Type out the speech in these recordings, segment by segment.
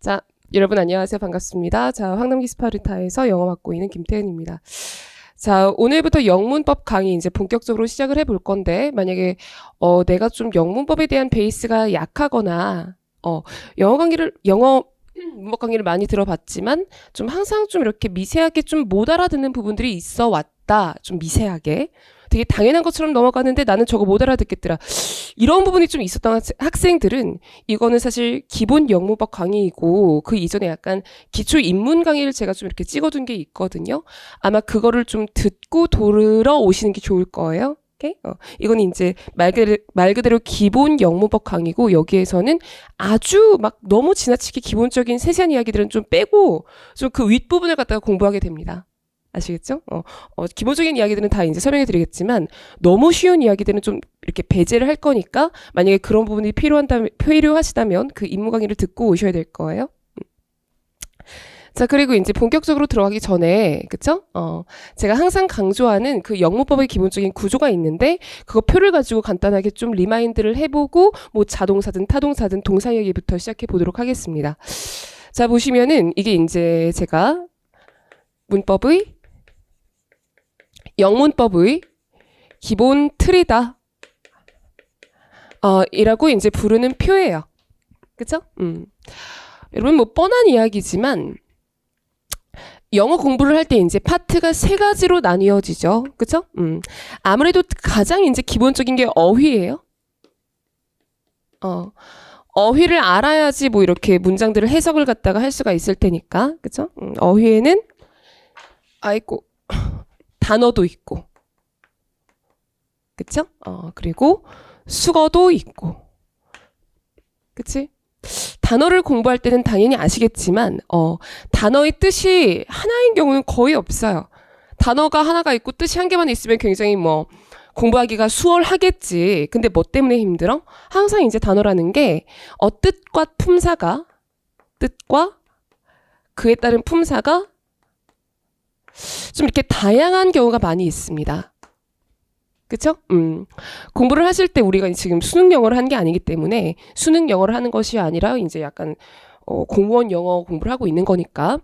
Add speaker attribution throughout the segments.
Speaker 1: 자, 여러분 안녕하세요. 반갑습니다. 자, 황남기 스파르타에서 영어 맡고 있는 김태은입니다. 자, 오늘부터 영문법 강의 이제 본격적으로 시작을 해볼 건데, 만약에, 내가 좀 영문법에 대한 베이스가 약하거나, 영어 문법 강의를 많이 들어봤지만, 좀 항상 좀 이렇게 미세하게 좀 못 알아듣는 부분들이 있어 왔다. 좀 미세하게. 되게 당연한 것처럼 넘어가는데 나는 저거 못 알아듣겠더라. 이런 부분이 좀 있었던 학생들은 이거는 사실 기본 영문법 강의이고 그 이전에 약간 기초 입문 강의를 제가 좀 이렇게 찍어둔 게 있거든요. 아마 그거를 좀 듣고 돌으러 오시는 게 좋을 거예요. 오케이? 이건 이제 말 그대로 기본 영문법 강의고 여기에서는 아주 막 너무 지나치게 기본적인 세세한 이야기들은 좀 빼고 좀 그 윗부분을 갖다가 공부하게 됩니다. 아시겠죠? 기본적인 이야기들은 다 이제 설명해 드리겠지만 너무 쉬운 이야기들은 좀 이렇게 배제를 할 거니까 만약에 그런 부분이 필요하시다면 그 입문 강의를 듣고 오셔야 될 거예요. 자, 그리고 이제 본격적으로 들어가기 전에, 그쵸? 제가 항상 강조하는 그 영문법의 기본적인 구조가 있는데, 그거 표를 가지고 간단하게 좀 리마인드를 해보고, 뭐 자동사든 타동사든 동사 이야기부터 시작해 보도록 하겠습니다. 자, 보시면은 이게 이제 제가 영문법의 기본 틀이다. 이라고 이제 부르는 표예요. 그쵸? 여러분 뭐 뻔한 이야기지만, 영어 공부를 할 때 이제 파트가 세 가지로 나뉘어지죠. 그쵸? 아무래도 가장 이제 기본적인 게 어휘예요. 어휘를 알아야지 뭐 이렇게 문장들을 해석을 갖다가 할 수가 있을 테니까. 그쵸? 어휘에는, 단어도 있고. 그쵸? 그리고 수거도 있고. 그치? 단어를 공부할 때는 당연히 아시겠지만 단어의 뜻이 하나인 경우는 거의 없어요. 단어가 하나가 있고 뜻이 한 개만 있으면 굉장히 뭐 공부하기가 수월하겠지. 근데 뭐 때문에 힘들어? 항상 이제 단어라는 게 뜻과 그에 따른 품사가 좀 이렇게 다양한 경우가 많이 있습니다. 그쵸? 공부를 하실 때 우리가 지금 수능 영어를 한 게 아니기 때문에 수능 영어를 하는 것이 아니라 이제 약간 공무원 영어 공부를 하고 있는 거니까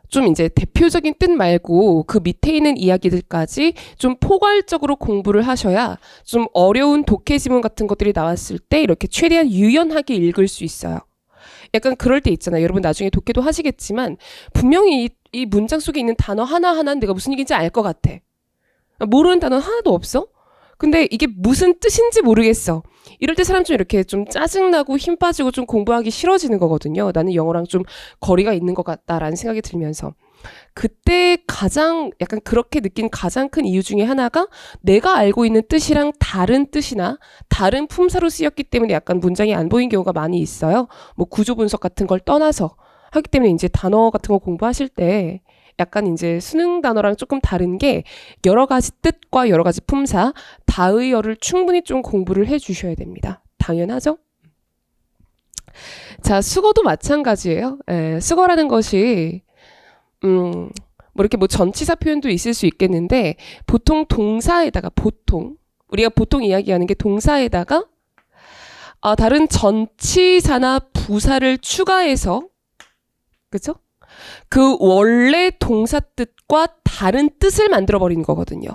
Speaker 1: 좀 이제 대표적인 뜻 말고 그 밑에 있는 이야기들까지 좀 포괄적으로 공부를 하셔야 좀 어려운 독해 지문 같은 것들이 나왔을 때 이렇게 최대한 유연하게 읽을 수 있어요. 약간 그럴 때 있잖아요. 여러분 나중에 독해도 하시겠지만 분명히 이 문장 속에 있는 단어 하나하나는 내가 무슨 얘기인지 알 것 같아. 모르는 단어는 하나도 없어? 근데 이게 무슨 뜻인지 모르겠어. 이럴 때 사람 좀 이렇게 좀 짜증나고 힘 빠지고 좀 공부하기 싫어지는 거거든요. 나는 영어랑 좀 거리가 있는 것 같다라는 생각이 들면서. 그때 가장 약간 그렇게 느낀 가장 큰 이유 중에 하나가 내가 알고 있는 뜻이랑 다른 뜻이나 다른 품사로 쓰였기 때문에 약간 문장이 안 보인 경우가 많이 있어요. 뭐 구조 분석 같은 걸 떠나서 하기 때문에 이제 단어 같은 거 공부하실 때 약간 이제 수능 단어랑 조금 다른 게 여러 가지 뜻과 여러 가지 품사, 다의어를 충분히 좀 공부를 해 주셔야 됩니다. 당연하죠? 자, 수거도 마찬가지예요. 수거라는 것이 뭐 이렇게 뭐 전치사 표현도 있을 수 있겠는데 보통 동사에다가 우리가 보통 이야기하는 게 동사에다가 다른 전치사나 부사를 추가해서 그쵸? 그 원래 동사 뜻과 다른 뜻을 만들어 버리는 거거든요.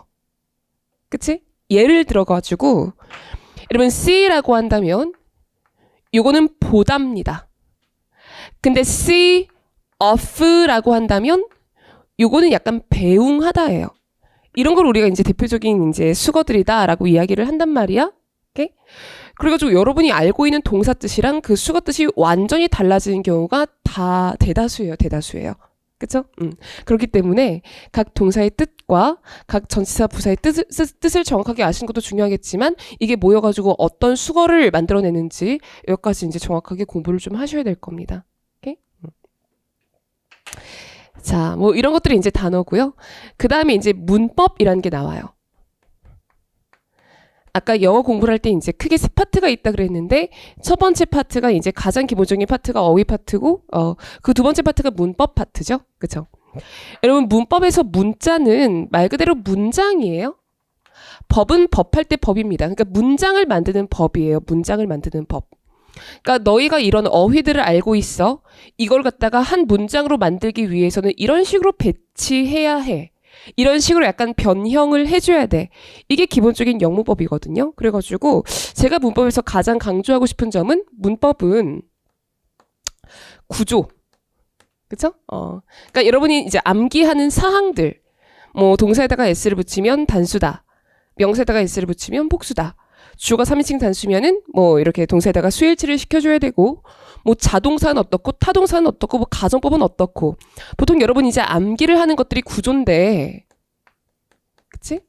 Speaker 1: 그치? 예를 들어가지고 여러분 see라고 한다면 요거는 보답니다. 근데 see of라고 한다면 요거는 약간 배웅하다예요. 이런 걸 우리가 이제 대표적인 이제 수거들이다라고 이야기를 한단 말이야. 오케이? 그래가지고 여러분이 알고 있는 동사 뜻이랑 그 수거 뜻이 완전히 달라지는 경우가 다 대다수예요. 그쵸? 그렇기 때문에 각 동사의 뜻과 각 전치사 부사의 뜻을 정확하게 아시는 것도 중요하겠지만 이게 모여가지고 어떤 수거를 만들어내는지 여기까지 이제 정확하게 공부를 좀 하셔야 될 겁니다. 오케이? 자, 뭐 이런 것들이 이제 단어고요. 그 다음에 이제 문법이라는 게 나와요. 아까 영어 공부를 할 때 이제 크게 세 파트가 있다 그랬는데 첫 번째 파트가 이제 가장 기본적인 파트가 어휘 파트고 그 두 번째 파트가 문법 파트죠. 그쵸? 여러분 문법에서 문자는 말 그대로 문장이에요. 법은 법할 때 법입니다. 그러니까 문장을 만드는 법이에요. 문장을 만드는 법. 그러니까 너희가 이런 어휘들을 알고 있어. 이걸 갖다가 한 문장으로 만들기 위해서는 이런 식으로 배치해야 해. 이런 식으로 약간 변형을 해줘야 돼. 이게 기본적인 영문법이거든요. 그래가지고 제가 문법에서 가장 강조하고 싶은 점은 문법은 구조. 그쵸? 그러니까 여러분이 이제 암기하는 사항들. 뭐 동사에다가 s를 붙이면 단수다. 명사에다가 s를 붙이면 복수다. 주어가 3인칭 단수면은 뭐 이렇게 동사에다가 수일치를 시켜줘야 되고, 뭐 자동사는 어떻고 타동사는 어떻고 뭐 가정법은 어떻고. 보통 여러분 이제 암기를 하는 것들이 구조인데, 그치?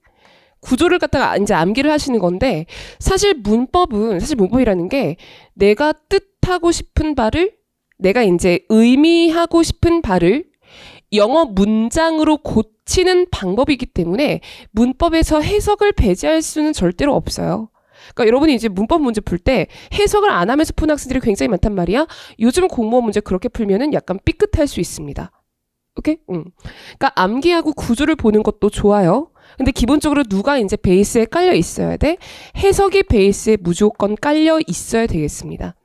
Speaker 1: 구조를 갖다가 이제 암기를 하시는 건데, 사실 문법이라는 게 내가 뜻하고 싶은 바를, 내가 이제 의미하고 싶은 바를 영어 문장으로 고치는 방법이기 때문에 문법에서 해석을 배제할 수는 절대로 없어요. 그러니까 여러분이 이제 문법 문제 풀 때 해석을 안 하면서 푸는 학생들이 굉장히 많단 말이야. 요즘 공무원 문제 그렇게 풀면은 약간 삐끗할 수 있습니다. 오케이? 그러니까 암기하고 구조를 보는 것도 좋아요. 근데 기본적으로 누가 이제 베이스에 깔려 있어야 돼? 해석이 베이스에 무조건 깔려 있어야 되겠습니다.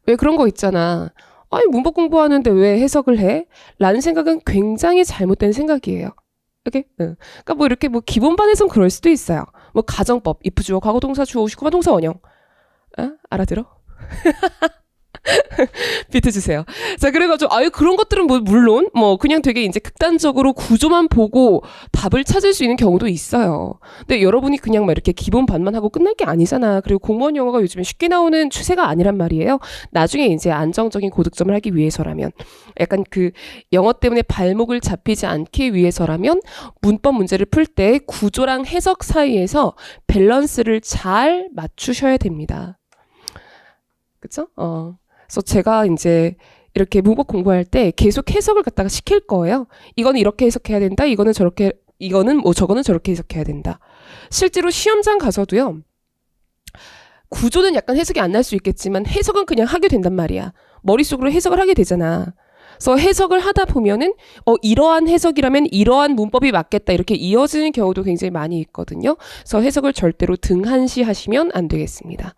Speaker 1: 왜 그런 거 있잖아. 아니 문법 공부하는데 왜 해석을 해? 라는 생각은 굉장히 잘못된 생각이에요. 오케이? 그러니까 뭐 이렇게 뭐 기본반에선 그럴 수도 있어요. 뭐 가정법, if 주어, 과거동사, 주어, 후시구마 동사, 원형. 알아들어? 비트 주세요. 자, 그래가지고, 그런 것들은 뭐, 물론, 뭐, 그냥 되게 이제 극단적으로 구조만 보고 답을 찾을 수 있는 경우도 있어요. 근데 여러분이 그냥 막 이렇게 기본 반만 하고 끝날 게 아니잖아. 그리고 공무원 영어가 요즘에 쉽게 나오는 추세가 아니란 말이에요. 나중에 이제 안정적인 고득점을 하기 위해서라면, 약간 그 영어 때문에 발목을 잡히지 않기 위해서라면, 문법 문제를 풀 때 구조랑 해석 사이에서 밸런스를 잘 맞추셔야 됩니다. 그쵸? 그래서 제가 이제 이렇게 문법 공부할 때 계속 해석을 갖다가 시킬 거예요. 이거는 이렇게 해석해야 된다. 이거는 저렇게, 이거는 뭐 저거는 저렇게 해석해야 된다. 실제로 시험장 가서도요. 구조는 약간 해석이 안 날 수 있겠지만 해석은 그냥 하게 된단 말이야. 머릿속으로 해석을 하게 되잖아. 그래서 해석을 하다 보면은 이러한 해석이라면 이러한 문법이 맞겠다. 이렇게 이어지는 경우도 굉장히 많이 있거든요. 그래서 해석을 절대로 등한시하시면 안 되겠습니다.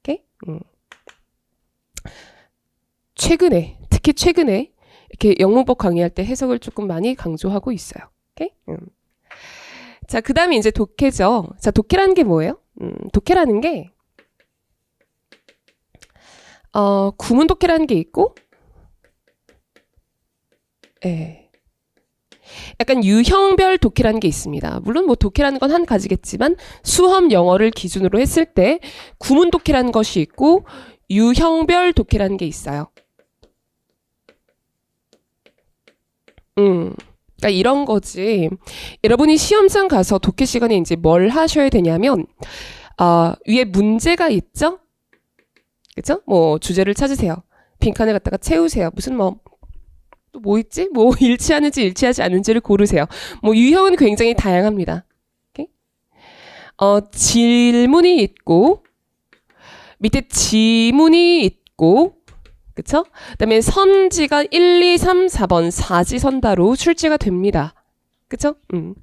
Speaker 1: 오케이? 특히 최근에 이렇게 영문법 강의할 때 해석을 조금 많이 강조하고 있어요. 오케이? 자, 그 다음에 이제 독해죠. 자, 독해라는 게 뭐예요? 독해라는 게, 구문 독해라는 게 있고, 약간 유형별 독해라는 게 있습니다. 물론 뭐 독해라는 건 한 가지겠지만, 수험 영어를 기준으로 했을 때, 구문 독해라는 것이 있고, 유형별 독해라는 게 있어요. 그러니까 이런 거지. 여러분이 시험장 가서 독해 시간에 이제 뭘 하셔야 되냐면, 위에 문제가 있죠? 그쵸? 뭐, 주제를 찾으세요. 빈칸을 갖다가 채우세요. 무슨 또 뭐 있지? 뭐, 일치하는지 일치하지 않는지를 고르세요. 뭐, 유형은 굉장히 다양합니다. 오케이? 질문이 있고, 밑에 지문이 있고, 그쵸? 그 다음에 선지가 1, 2, 3, 4번 사지선다로 출제가 됩니다. 그쵸? 그럼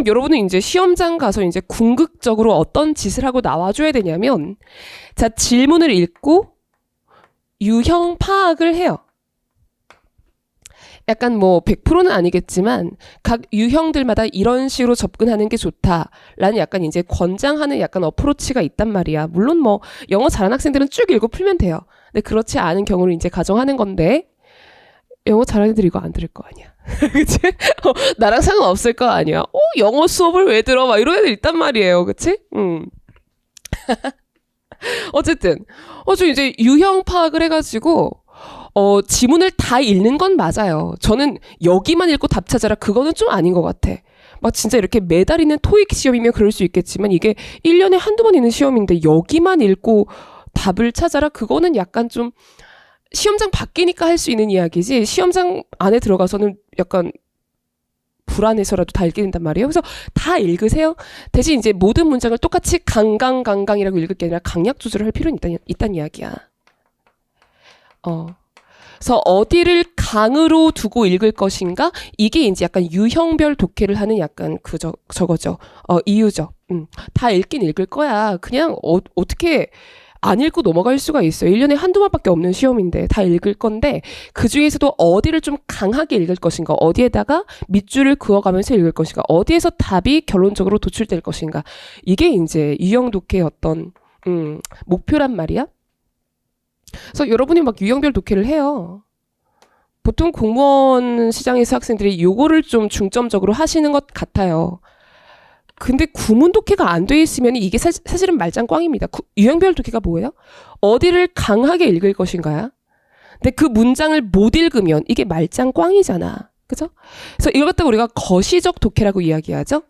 Speaker 1: 여러분은 이제 시험장 가서 이제 궁극적으로 어떤 짓을 하고 나와줘야 되냐면, 자, 질문을 읽고 유형 파악을 해요. 약간 뭐 100%는 아니겠지만 각 유형들마다 이런 식으로 접근하는 게 좋다라는 약간 이제 권장하는 약간 어프로치가 있단 말이야. 물론 뭐 영어 잘하는 학생들은 쭉 읽고 풀면 돼요. 근데 그렇지 않은 경우를 이제 가정하는 건데, 영어 잘하는 애들 이거 안 들을 거 아니야. 그치? 나랑 상관없을 거 아니야. 영어 수업을 왜 들어? 막 이런 애들 있단 말이에요. 그치? 어쨌든 저 이제 유형 파악을 해가지고 지문을 다 읽는 건 맞아요. 저는 여기만 읽고 답 찾아라, 그거는 좀 아닌 것 같아. 막 진짜 이렇게 매달리는 토익 시험이면 그럴 수 있겠지만, 이게 1년에 한두 번 있는 시험인데 여기만 읽고 답을 찾아라, 그거는 약간 좀 시험장 바뀌니까 할 수 있는 이야기지, 시험장 안에 들어가서는 약간 불안해서라도 다 읽게 된단 말이에요. 그래서 다 읽으세요. 대신 이제 모든 문장을 똑같이 강강강강이라고 읽을 게 아니라 강약 조절을 할 필요는 있다는 이야기야. 그래서 어디를 강으로 두고 읽을 것인가? 이게 이제 약간 유형별 독해를 하는 약간 저거죠. 이유죠. 다 읽긴 읽을 거야. 그냥 어떻게 안 읽고 넘어갈 수가 있어요. 1년에 한두 번밖에 없는 시험인데 다 읽을 건데 그 중에서도 어디를 좀 강하게 읽을 것인가, 어디에다가 밑줄을 그어가면서 읽을 것인가, 어디에서 답이 결론적으로 도출될 것인가. 이게 이제 유형 독해의 어떤 목표란 말이야. 그래서 여러분이 막 유형별 독해를 해요. 보통 공무원 시장에서 학생들이 요거를 좀 중점적으로 하시는 것 같아요. 근데 구문 독해가 안 돼 있으면 이게 사실은 말짱꽝입니다. 유형별 독해가 뭐예요? 어디를 강하게 읽을 것인가야? 근데 그 문장을 못 읽으면 이게 말짱꽝이잖아. 그죠? 그래서 이걸 갖다가 우리가 거시적 독해라고 이야기하죠.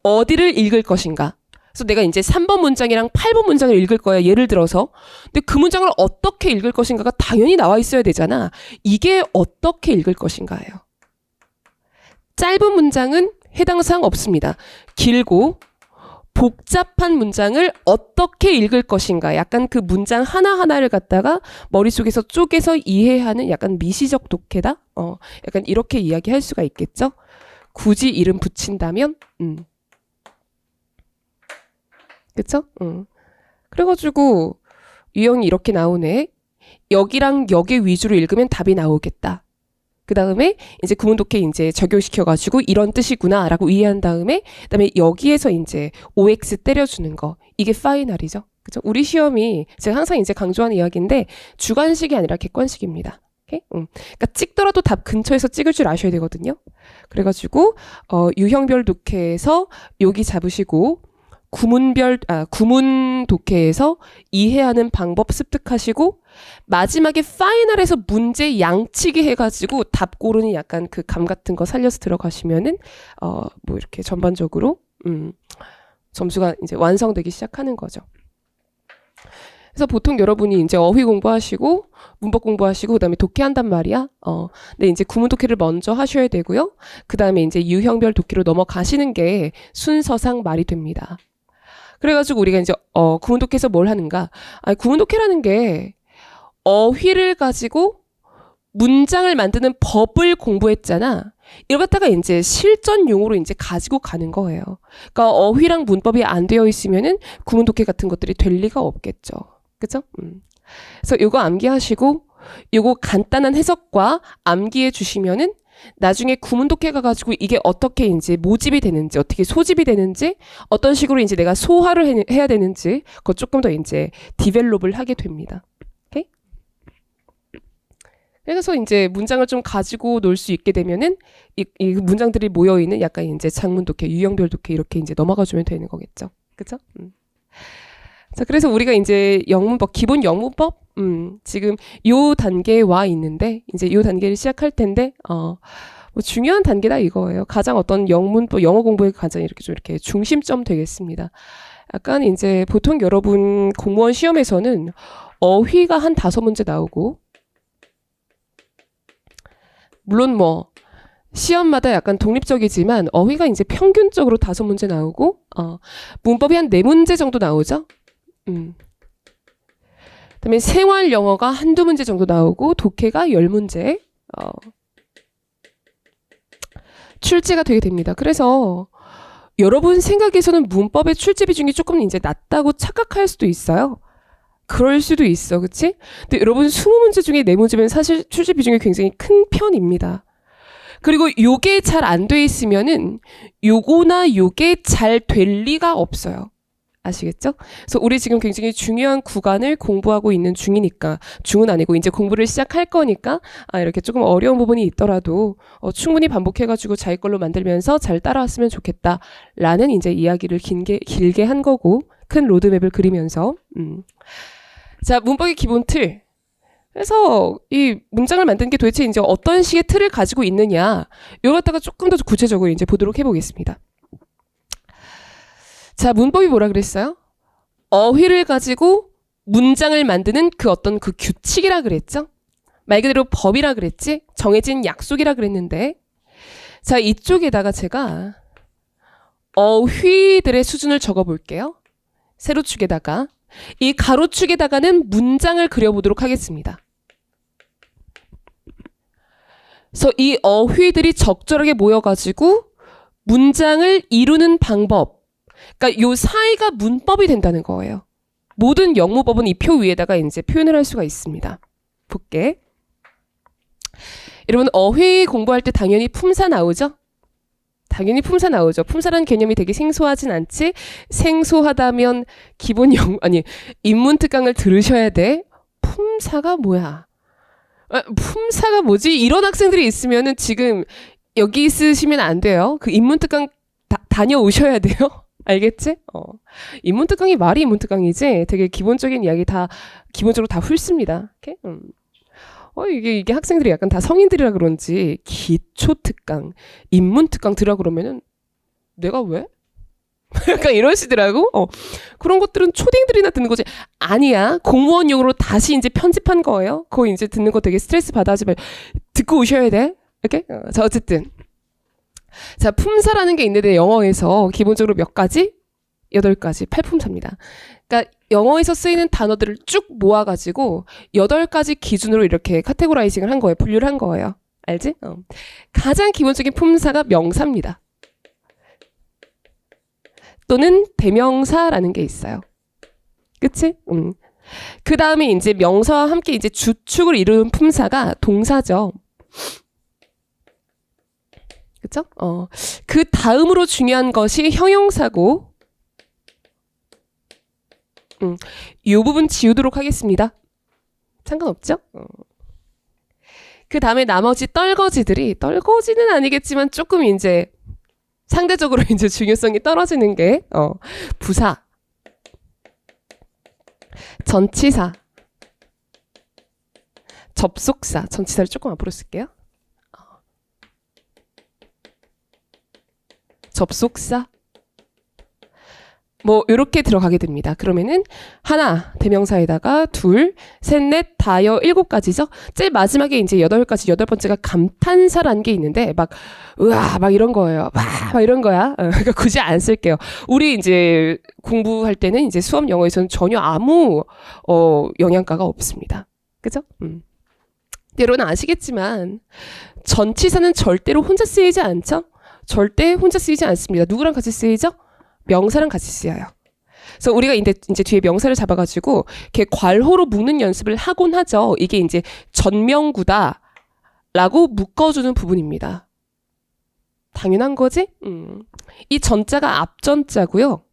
Speaker 1: 어디를 읽을 것인가? 그래서 내가 이제 3번 문장이랑 8번 문장을 읽을 거야. 예를 들어서. 근데 그 문장을 어떻게 읽을 것인가가 당연히 나와 있어야 되잖아. 이게 어떻게 읽을 것인가예요. 짧은 문장은 해당 사항 없습니다. 길고 복잡한 문장을 어떻게 읽을 것인가. 약간 그 문장 하나하나를 갖다가 머릿속에서 쪼개서 이해하는 약간 미시적 독해다. 약간 이렇게 이야기할 수가 있겠죠. 굳이 이름 붙인다면 그쵸? 그래가지고 유형이 이렇게 나오네. 여기랑 여기 위주로 읽으면 답이 나오겠다. 그 다음에 이제 구문 독해 이제 적용시켜가지고 이런 뜻이구나라고 이해한 다음에 그다음에 여기에서 이제 OX 때려주는 거. 이게 파이널이죠. 그죠? 우리 시험이 제가 항상 이제 강조하는 이야기인데 주관식이 아니라 객관식입니다. 오케이? 그러니까 찍더라도 답 근처에서 찍을 줄 아셔야 되거든요. 그래가지고 유형별 독해에서 여기 잡으시고 구문 독해에서 이해하는 방법 습득하시고 마지막에 파이널에서 문제 양치기 해가지고 답 고르는 약간 그 감 같은 거 살려서 들어가시면은 뭐 이렇게 전반적으로 점수가 이제 완성되기 시작하는 거죠. 그래서 보통 여러분이 이제 어휘 공부하시고 문법 공부하시고 그다음에 독해한단 말이야. 근데 이제 구문 독해를 먼저 하셔야 되고요. 그다음에 이제 유형별 독해로 넘어가시는 게 순서상 말이 됩니다. 그래가지고 우리가 이제 구문 독해에서 뭘 하는가? 구문 독해라는 게 어휘를 가지고 문장을 만드는 법을 공부했잖아. 이걸 갖다가 이제 실전 용어로 이제 가지고 가는 거예요. 그러니까 어휘랑 문법이 안 되어 있으면은 구문 독해 같은 것들이 될 리가 없겠죠. 그죠? 그래서 요거 암기하시고 요거 간단한 해석과 암기해 주시면은 나중에 구문 독해 가가지고 이게 어떻게 이제 모집이 되는지, 어떻게 소집이 되는지, 어떤 식으로 이제 내가 소화를 해야 되는지, 그거 조금 더 이제 디벨롭을 하게 됩니다. 오케이? 그래서 이제 문장을 좀 가지고 놀 수 있게 되면은 이 문장들이 모여 있는 약간 이제 장문 독해, 유형별 독해 이렇게 이제 넘어가 주면 되는 거겠죠. 그죠? 자, 그래서 우리가 이제 영문법, 기본 영문법, 지금 요 단계에 와 있는데, 이제 요 단계를 시작할 텐데, 뭐 중요한 단계다 이거예요. 가장 어떤 영문법, 영어 공부에 가장 이렇게 좀 이렇게 중심점 되겠습니다. 약간 이제 보통 여러분 공무원 시험에서는 어휘가 한 5문제 나오고, 물론 뭐, 시험마다 약간 독립적이지만 어휘가 이제 평균적으로 5문제 나오고, 문법이 한 4문제 정도 나오죠. 그다음에 생활 영어가 한두 문제 정도 나오고 독해가 10문제 출제가 되게 됩니다. 그래서 여러분 생각에서는 문법의 출제 비중이 조금 이제 낮다고 착각할 수도 있어요. 그럴 수도 있어. 그치? 근데 여러분 20문제 중에 4문제면 사실 출제 비중이 굉장히 큰 편입니다. 그리고 요게 잘 안 돼 있으면은 요거나 요게 잘 될 리가 없어요. 아시겠죠? 그래서 우리 지금 굉장히 중요한 구간을 공부하고 있는 중이니까, 중은 아니고 이제 공부를 시작할 거니까 이렇게 조금 어려운 부분이 있더라도 충분히 반복해가지고 자기 걸로 만들면서 잘 따라왔으면 좋겠다라는 이제 이야기를 길게 한 거고, 큰 로드맵을 그리면서 자, 문법의 기본 틀. 그래서 이 문장을 만드는 게 도대체 이제 어떤 식의 틀을 가지고 있느냐, 이걸 갖다가 조금 더 구체적으로 이제 보도록 해보겠습니다. 자, 문법이 뭐라 그랬어요? 어휘를 가지고 문장을 만드는 그 어떤 그 규칙이라 그랬죠? 말 그대로 법이라 그랬지? 정해진 약속이라 그랬는데, 자, 이쪽에다가 제가 어휘들의 수준을 적어 볼게요. 세로축에다가. 이 가로축에다가는 문장을 그려보도록 하겠습니다. 그래서 이 어휘들이 적절하게 모여가지고 문장을 이루는 방법. 그러니까 요 사이가 문법이 된다는 거예요. 모든 영문법은 이 표 위에다가 이제 표현을 할 수가 있습니다. 볼게. 여러분 어휘 공부할 때 당연히 품사 나오죠? 당연히 품사 나오죠. 품사라는 개념이 되게 생소하진 않지? 생소하다면 기본 인문 특강을 들으셔야 돼. 품사가 뭐야? 품사가 뭐지? 이런 학생들이 있으면은 지금 여기 있으시면 안 돼요. 그 인문 특강 다녀오셔야 돼요. 알겠지? 인문 특강이 말이 인문 특강이지. 되게 기본적인 이야기 기본적으로 다 훑습니다. 오케이? 이게 학생들이 약간 다 성인들이라 그런지 기초 특강, 인문 특강 들으라 그러면은 내가 왜? 약간 이러시더라고. 그런 것들은 초딩들이나 듣는 거지. 아니야. 공무원용으로 다시 이제 편집한 거예요. 그거 이제 듣는 거 되게 스트레스 받아하지 말고 듣고 오셔야 돼. 이렇게? 자, 어쨌든. 자, 품사라는 게 있는데 영어에서 기본적으로 몇 가지? 8가지. 8품사입니다. 그러니까 영어에서 쓰이는 단어들을 쭉 모아가지고 8가지 기준으로 이렇게 카테고라이징을 한 거예요. 분류를 한 거예요. 알지? 가장 기본적인 품사가 명사입니다. 또는 대명사라는 게 있어요. 그치? 그 다음에 이제 명사와 함께 이제 주축을 이루는 품사가 동사죠. 그쵸? 그 다음으로 중요한 것이 형용사고, 이 부분 지우도록 하겠습니다. 상관없죠? 그 다음에 나머지 떨거지는 아니겠지만 조금 이제 상대적으로 이제 중요성이 떨어지는 게, 부사, 전치사, 접속사, 전치사를 조금 앞으로 쓸게요. 접속사, 뭐 이렇게 들어가게 됩니다. 그러면은 하나 대명사에다가 둘, 셋, 넷, 다여 7가지죠. 제일 마지막에 이제 8가지 8번째가 감탄사라는 게 있는데 막 으아 막 이런 거예요. 막 이런 거야. 그러니까 굳이 안 쓸게요. 우리 이제 공부할 때는 이제 수업 영어에서는 전혀 아무 영양가가 없습니다. 그죠? 여러분 아시겠지만 전치사는 절대로 혼자 쓰이지 않죠? 절대 혼자 쓰이지 않습니다. 누구랑 같이 쓰이죠? 명사랑 같이 쓰여요. 그래서 우리가 이제 뒤에 명사를 잡아가지고 이렇게 괄호로 묶는 연습을 하곤 하죠. 이게 이제 전명구다 라고 묶어주는 부분입니다. 당연한 거지? 이 전자가 앞전자고요.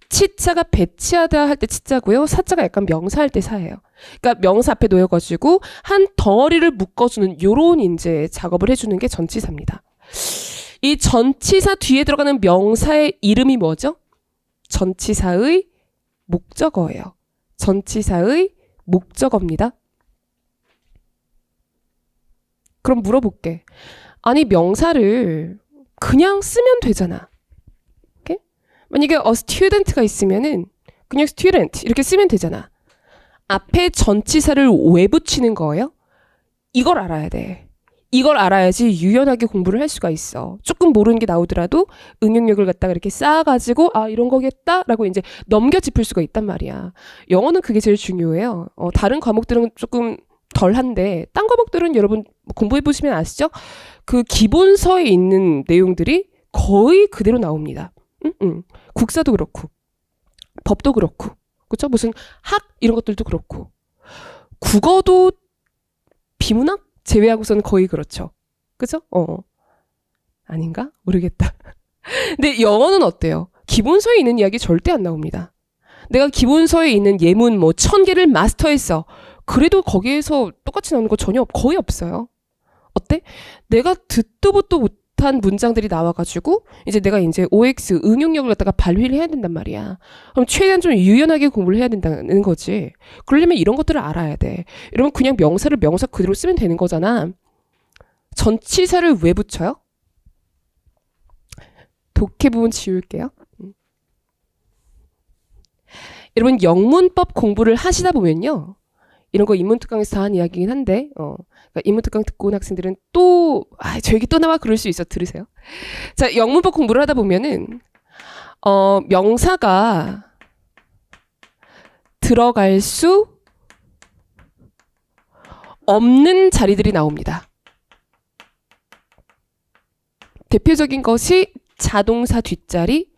Speaker 1: 치자가 배치하다 할 때 치자고요. 사자가 약간 명사할 때 사예요. 그러니까 명사 앞에 놓여가지고 한 덩어리를 묶어주는 요런 이제 작업을 해주는 게 전치사입니다. 이 전치사 뒤에 들어가는 명사의 이름이 뭐죠? 전치사의 목적어예요. 전치사의 목적어입니다. 그럼 물어볼게. 아니 명사를 그냥 쓰면 되잖아. 오케이? 만약에 a student가 있으면은 그냥 student 이렇게 쓰면 되잖아. 앞에 전치사를 왜 붙이는 거예요? 이걸 알아야 돼. 이걸 알아야지 유연하게 공부를 할 수가 있어. 조금 모르는 게 나오더라도 응용력을 갖다가 이렇게 쌓아가지고 아 이런 거겠다라고 이제 넘겨짚을 수가 있단 말이야. 영어는 그게 제일 중요해요. 다른 과목들은 조금 덜한데 딴 과목들은 여러분 공부해보시면 아시죠? 그 기본서에 있는 내용들이 거의 그대로 나옵니다. 국사도 그렇고 법도 그렇고 그렇죠? 무슨 학 이런 것들도 그렇고 국어도 비문학 제외하고서는 거의 그렇죠. 그죠? 아닌가? 모르겠다. 근데 영어는 어때요? 기본서에 있는 이야기 절대 안 나옵니다. 내가 기본서에 있는 예문 뭐 1000개를 마스터했어. 그래도 거기에서 똑같이 나오는 거 전혀 거의 없어요. 어때? 내가 듣도 보도 못한 문장들이 나와가지고 이제 내가 이제 OX 응용력을 갖다가 발휘를 해야 된단 말이야. 그럼 최대한 좀 유연하게 공부를 해야 된다는 거지. 그러려면 이런 것들을 알아야 돼. 여러분 그냥 명사를 명사 그대로 쓰면 되는 거잖아. 전치사를 왜 붙여요? 독해 부분 지울게요. 여러분 영문법 공부를 하시다 보면요. 이런 거 인문특강에서 다 한 이야기긴 한데 그러니까 인문특강 듣고 온 학생들은 또 저 얘기 또 나와 그럴 수 있어. 들으세요. 자, 영문법 공부를 하다 보면은 명사가 들어갈 수 없는 자리들이 나옵니다. 대표적인 것이 자동사 뒷자리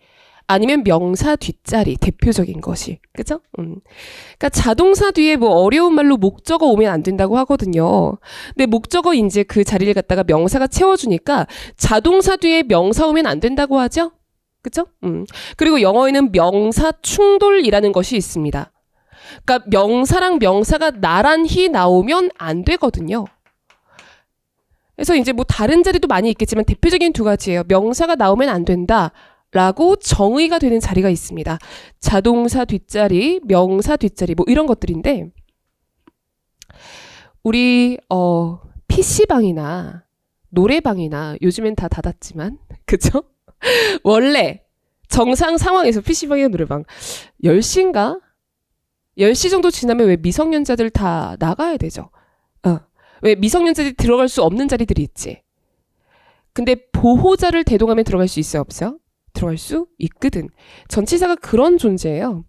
Speaker 1: 아니면 명사 뒷자리, 대표적인 것이. 그죠? 그러니까 자동사 뒤에 뭐 어려운 말로 목적어 오면 안 된다고 하거든요. 근데 목적어 이제 그 자리를 갖다가 명사가 채워주니까 자동사 뒤에 명사 오면 안 된다고 하죠? 그죠? 그리고 영어에는 명사 충돌이라는 것이 있습니다. 그러니까 명사랑 명사가 나란히 나오면 안 되거든요. 그래서 이제 뭐 다른 자리도 많이 있겠지만 대표적인 두 가지예요. 명사가 나오면 안 된다. 라고 정의가 되는 자리가 있습니다. 자동사 뒷자리, 명사 뒷자리 뭐 이런 것들인데 우리 PC방이나 노래방이나 요즘엔 다 닫았지만 그죠? 원래 정상 상황에서 PC방이나 노래방 10시인가? 10시 정도 지나면 왜 미성년자들 다 나가야 되죠? 왜 미성년자들이 들어갈 수 없는 자리들이 있지? 근데 보호자를 대동하면 들어갈 수 있어요? 없어요? 들어갈 수 있거든. 전치사가 그런 존재예요.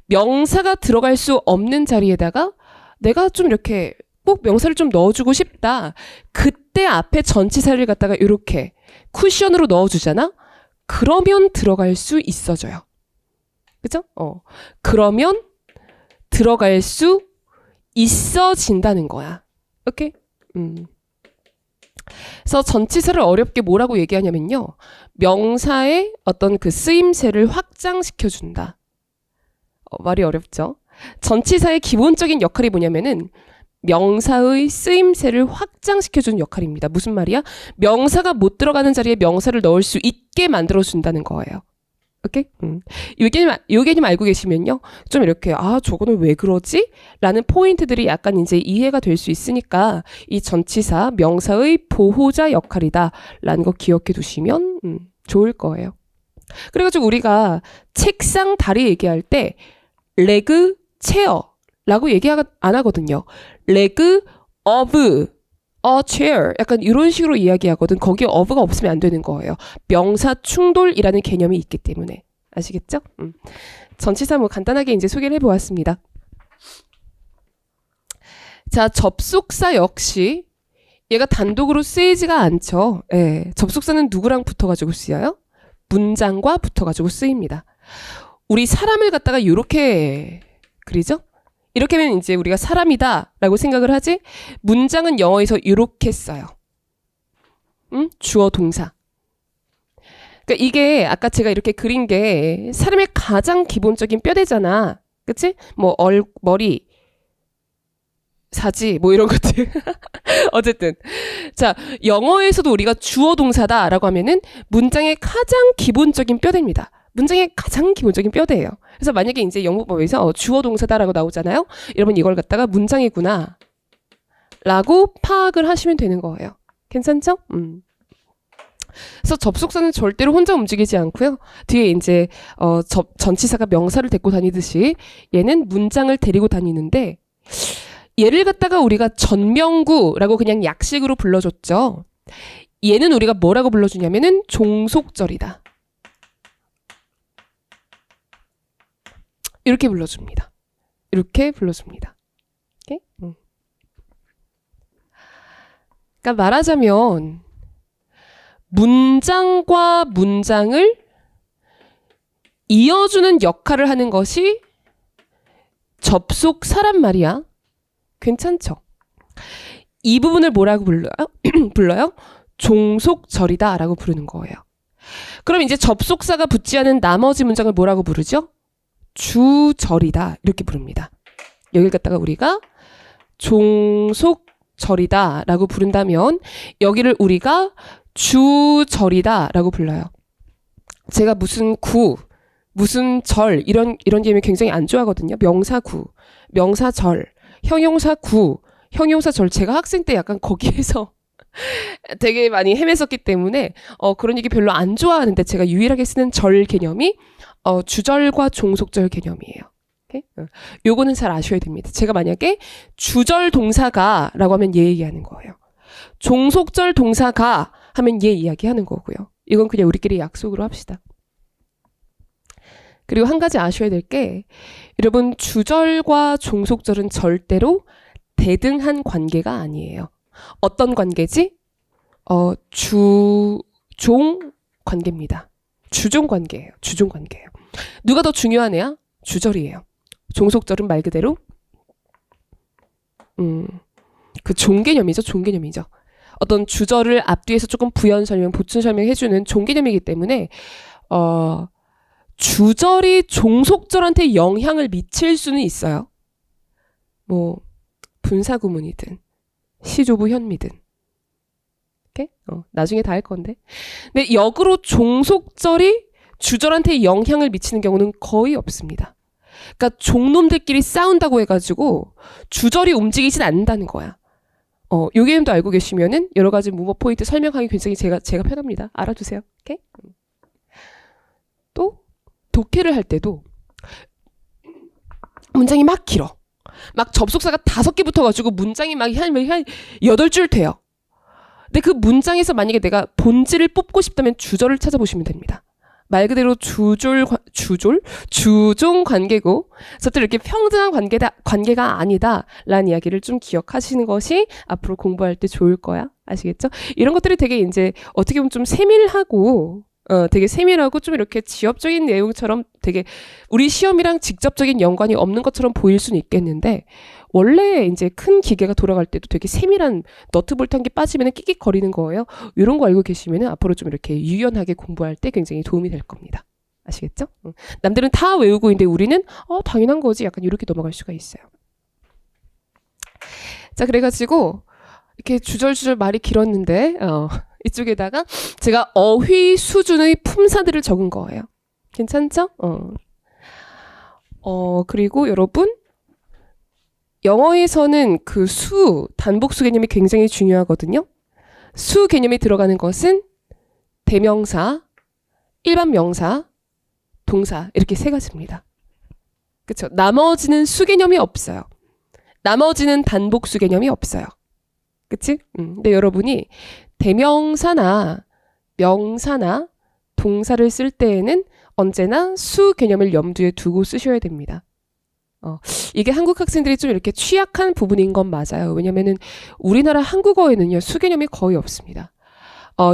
Speaker 1: 명사가 들어갈 수 없는 자리에다가 내가 좀 이렇게 꼭 명사를 좀 넣어주고 싶다. 그때 앞에 전치사를 갖다가 이렇게 쿠션으로 넣어주잖아? 그러면 들어갈 수 있어져요. 그죠? 그러면 들어갈 수 있어진다는 거야. 오케이? 그래서 전치사를 어렵게 뭐라고 얘기하냐면요. 명사의 어떤 그 쓰임새를 확장시켜준다. 말이 어렵죠? 전치사의 기본적인 역할이 뭐냐면은 명사의 쓰임새를 확장시켜주는 역할입니다. 무슨 말이야? 명사가 못 들어가는 자리에 명사를 넣을 수 있게 만들어준다는 거예요. 오케이? 요 개념 알고 계시면요. 좀 이렇게, 저거는 왜 그러지? 라는 포인트들이 약간 이제 이해가 될 수 있으니까 이 전치사, 명사의 보호자 역할이다. 라는 거 기억해 두시면, 좋을 거예요. 그래가지고 우리가 책상, 다리 얘기할 때, 레그, 체어 라고 얘기 안 하거든요. 레그, of, a chair 약간 이런 식으로 이야기하거든. 거기에 of가 없으면 안 되는 거예요. 명사 충돌이라는 개념이 있기 때문에. 아시겠죠? 전치사 뭐 간단하게 이제 소개를 해보았습니다. 자, 접속사 역시 얘가 단독으로 쓰이지가 않죠. 예, 접속사는 누구랑 붙어가지고 쓰여요? 문장과 붙어가지고 쓰입니다. 우리 사람을 갖다가 이렇게 그리죠? 이렇게 하면 이제 우리가 사람이다 라고 생각을 하지? 문장은 영어에서 이렇게 써요. 주어 동사. 그러니까 이게 아까 제가 이렇게 그린 게 사람의 가장 기본적인 뼈대잖아. 그치? 뭐 머리, 사지 뭐 이런 것들. 어쨌든 자, 영어에서도 우리가 주어 동사다 라고 하면은 문장의 가장 기본적인 뼈대입니다. 문장의 가장 기본적인 뼈대예요. 그래서 만약에 이제 영문법에서 주어 동사다라고 나오잖아요. 여러분 이걸 갖다가 문장이구나 라고 파악을 하시면 되는 거예요. 괜찮죠? 그래서 접속사는 절대로 혼자 움직이지 않고요. 뒤에 이제 전치사가 명사를 데리고 다니듯이 얘는 문장을 데리고 다니는데 얘를 갖다가 우리가 전명구라고 그냥 약식으로 불러줬죠. 얘는 우리가 뭐라고 불러주냐면은 종속절이다. 이렇게 불러줍니다. 이렇게 불러줍니다. 오케이? 그러니까 말하자면 문장과 문장을 이어주는 역할을 하는 것이 접속사란 말이야. 괜찮죠? 이 부분을 뭐라고 불러요? 종속절이다 라고 부르는 거예요. 그럼 이제 접속사가 붙지 않은 나머지 문장을 뭐라고 부르죠? 주절이다 이렇게 부릅니다. 여기를 갖다가 우리가 종속절이다 라고 부른다면 여기를 우리가 주절이다 라고 불러요. 제가 무슨 구, 무슨 절 이런 개념이 굉장히 안 좋아하거든요. 명사구, 명사절, 형용사구, 형용사절. 제가 학생 때 약간 거기에서 되게 많이 헤맸었기 때문에 그런 얘기 별로 안 좋아하는데 제가 유일하게 쓰는 절 개념이 주절과 종속절 개념이에요. 오케이? 요거는 잘 아셔야 됩니다. 제가 만약에 주절 동사가 라고 하면 얘 얘기하는 거예요. 종속절 동사가 하면 얘 이야기하는 거고요. 이건 그냥 우리끼리 약속으로 합시다. 그리고 한 가지 아셔야 될 게 여러분 주절과 종속절은 절대로 대등한 관계가 아니에요. 어떤 관계지? 종 관계입니다. 주종 관계예요. 주종 관계예요. 누가 더 중요하냐? 주절이에요. 종속절은 말 그대로 그 종개념이죠. 종개념이죠. 어떤 주절을 앞뒤에서 조금 부연 설명, 보충 설명해주는 종개념이기 때문에 주절이 종속절한테 영향을 미칠 수는 있어요. 뭐 분사구문이든 시조부 현미든. 오케이? 나중에 다 할 건데. 근데 역으로 종속절이 주절한테 영향을 미치는 경우는 거의 없습니다. 그러니까 종놈들끼리 싸운다고 해가지고 주절이 움직이진 않는다는 거야. 요 개념도 알고 계시면은 여러 가지 문법 포인트 설명하기 굉장히 제가 편합니다. 알아두세요. 오케이? 또 독해를 할 때도 문장이 막 길어. 막 접속사가 5개 붙어가지고 문장이 막 한 8줄 돼요. 근데 그 문장에서 만약에 내가 본질을 뽑고 싶다면 주절을 찾아보시면 됩니다. 말 그대로 주종 관계고, 저도 이렇게 평등한 관계가 아니다라는 이야기를 좀 기억하시는 것이 앞으로 공부할 때 좋을 거야. 아시겠죠? 이런 것들이 되게 이제 어떻게 보면 좀 세밀하고, 되게 세밀하고 좀 이렇게 지엽적인 내용처럼 되게 우리 시험이랑 직접적인 연관이 없는 것처럼 보일 수는 있겠는데, 원래 이제 큰 기계가 돌아갈 때도 되게 세밀한 너트볼트 한 개 빠지면 끽끽거리는 거예요. 이런 거 알고 계시면 앞으로 좀 이렇게 유연하게 공부할 때 굉장히 도움이 될 겁니다. 아시겠죠? 남들은 다 외우고 있는데 우리는 당연한 거지. 약간 이렇게 넘어갈 수가 있어요. 자, 그래가지고 이렇게 주절주절 말이 길었는데 이쪽에다가 제가 어휘 수준의 품사들을 적은 거예요. 괜찮죠? 그리고 여러분 영어에서는 그 단복수 개념이 굉장히 중요하거든요. 수 개념이 들어가는 것은 대명사, 일반 명사, 동사 이렇게 3가지입니다. 그렇죠? 나머지는 수 개념이 없어요. 나머지는 단복수 개념이 없어요. 그치? 근데 여러분이 대명사나 명사나 동사를 쓸 때에는 언제나 수 개념을 염두에 두고 쓰셔야 됩니다. 이게 한국 학생들이 좀 이렇게 취약한 부분인 건 맞아요. 왜냐면은 우리나라 한국어에는요, 수 개념이 거의 없습니다.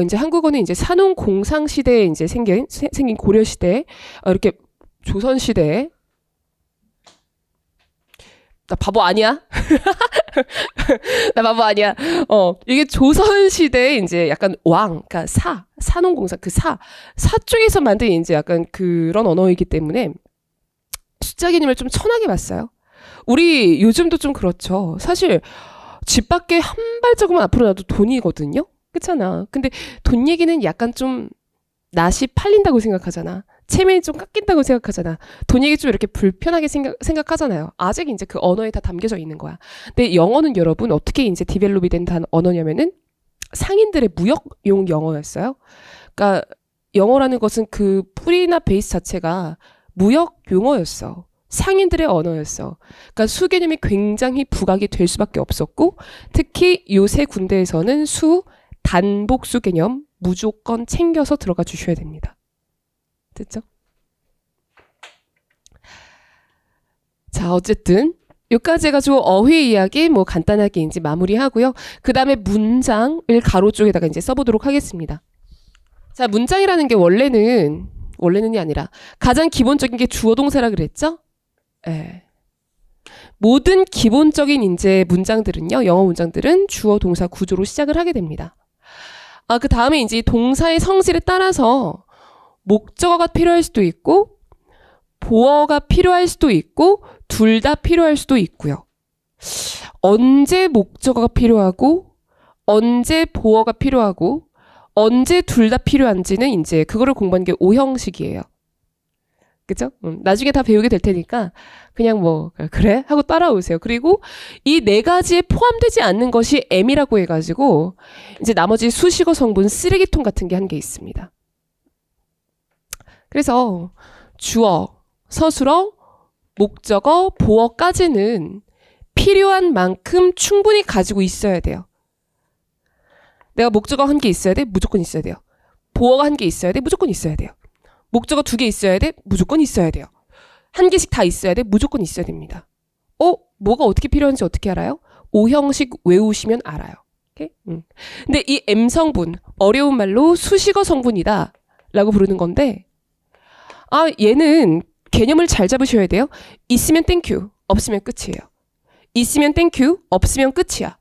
Speaker 1: 이제 한국어는 이제 산업공상 시대에 이제 생긴 고려 시대, 이렇게 조선 시대에 나 바보 아니야? 나 바보 아니야. 이게 조선 시대에 이제 약간 그러니까 산업공상 사 쪽에서 만든 이제 약간 그런 언어이기 때문에 숫자 개념을 좀 천하게 봤어요. 우리 요즘도 좀 그렇죠. 사실 집 밖에 한 발자국만 앞으로 놔도 돈이거든요. 그렇잖아. 근데 돈 얘기는 약간 좀 낯이 팔린다고 생각하잖아. 체면이 좀 깎인다고 생각하잖아. 돈 얘기 좀 이렇게 불편하게 생각하잖아요. 아직 이제 그 언어에 다 담겨져 있는 거야. 근데 영어는 여러분 어떻게 이제 디벨롭이 된 언어냐면은 상인들의 무역용 영어였어요. 그러니까 영어라는 것은 그 뿌리나 베이스 자체가 무역 용어였어. 상인들의 언어였어. 그러니까 수 개념이 굉장히 부각이 될 수밖에 없었고, 특히 요새 군대에서는 단복수 개념 무조건 챙겨서 들어가 주셔야 됩니다. 됐죠? 자, 어쨌든 여기까지 해가지고 어휘 이야기 뭐 간단하게 이제 마무리하고요. 그 다음에 문장을 가로 쪽에다가 이제 써보도록 하겠습니다. 자, 문장이라는 게 원래는이 아니라 가장 기본적인 게 주어 동사라 그랬죠? 예. 모든 기본적인 이제 문장들은요, 영어 문장들은 주어 동사 구조로 시작을 하게 됩니다. 그 다음에 이제 동사의 성질에 따라서 목적어가 필요할 수도 있고, 보어가 필요할 수도 있고, 둘 다 필요할 수도 있고요. 언제 목적어가 필요하고, 언제 보어가 필요하고, 언제 둘 다 필요한지는 이제 그거를 공부하는 게 오형식이에요. 그죠? 나중에 다 배우게 될 테니까 그냥 뭐 그래? 하고 따라오세요. 그리고 이 4가지에 포함되지 않는 것이 M이라고 해가지고 이제 나머지 수식어 성분 쓰레기통 같은 게 한 개 있습니다. 그래서 주어, 서술어, 목적어, 보어까지는 필요한 만큼 충분히 가지고 있어야 돼요. 내가 목적어 1개 있어야 돼? 무조건 있어야 돼요. 보어가 1개 있어야 돼? 무조건 있어야 돼요. 목적어 2개 있어야 돼? 무조건 있어야 돼요. 1개씩 다 있어야 돼? 무조건 있어야 됩니다. 뭐가 어떻게 필요한지 어떻게 알아요? 오형식 외우시면 알아요. 오케이? 근데 이 M성분, 어려운 말로 수식어 성분이다 라고 부르는 건데, 얘는 개념을 잘 잡으셔야 돼요. 있으면 땡큐, 없으면 끝이에요. 있으면 땡큐, 없으면 끝이야.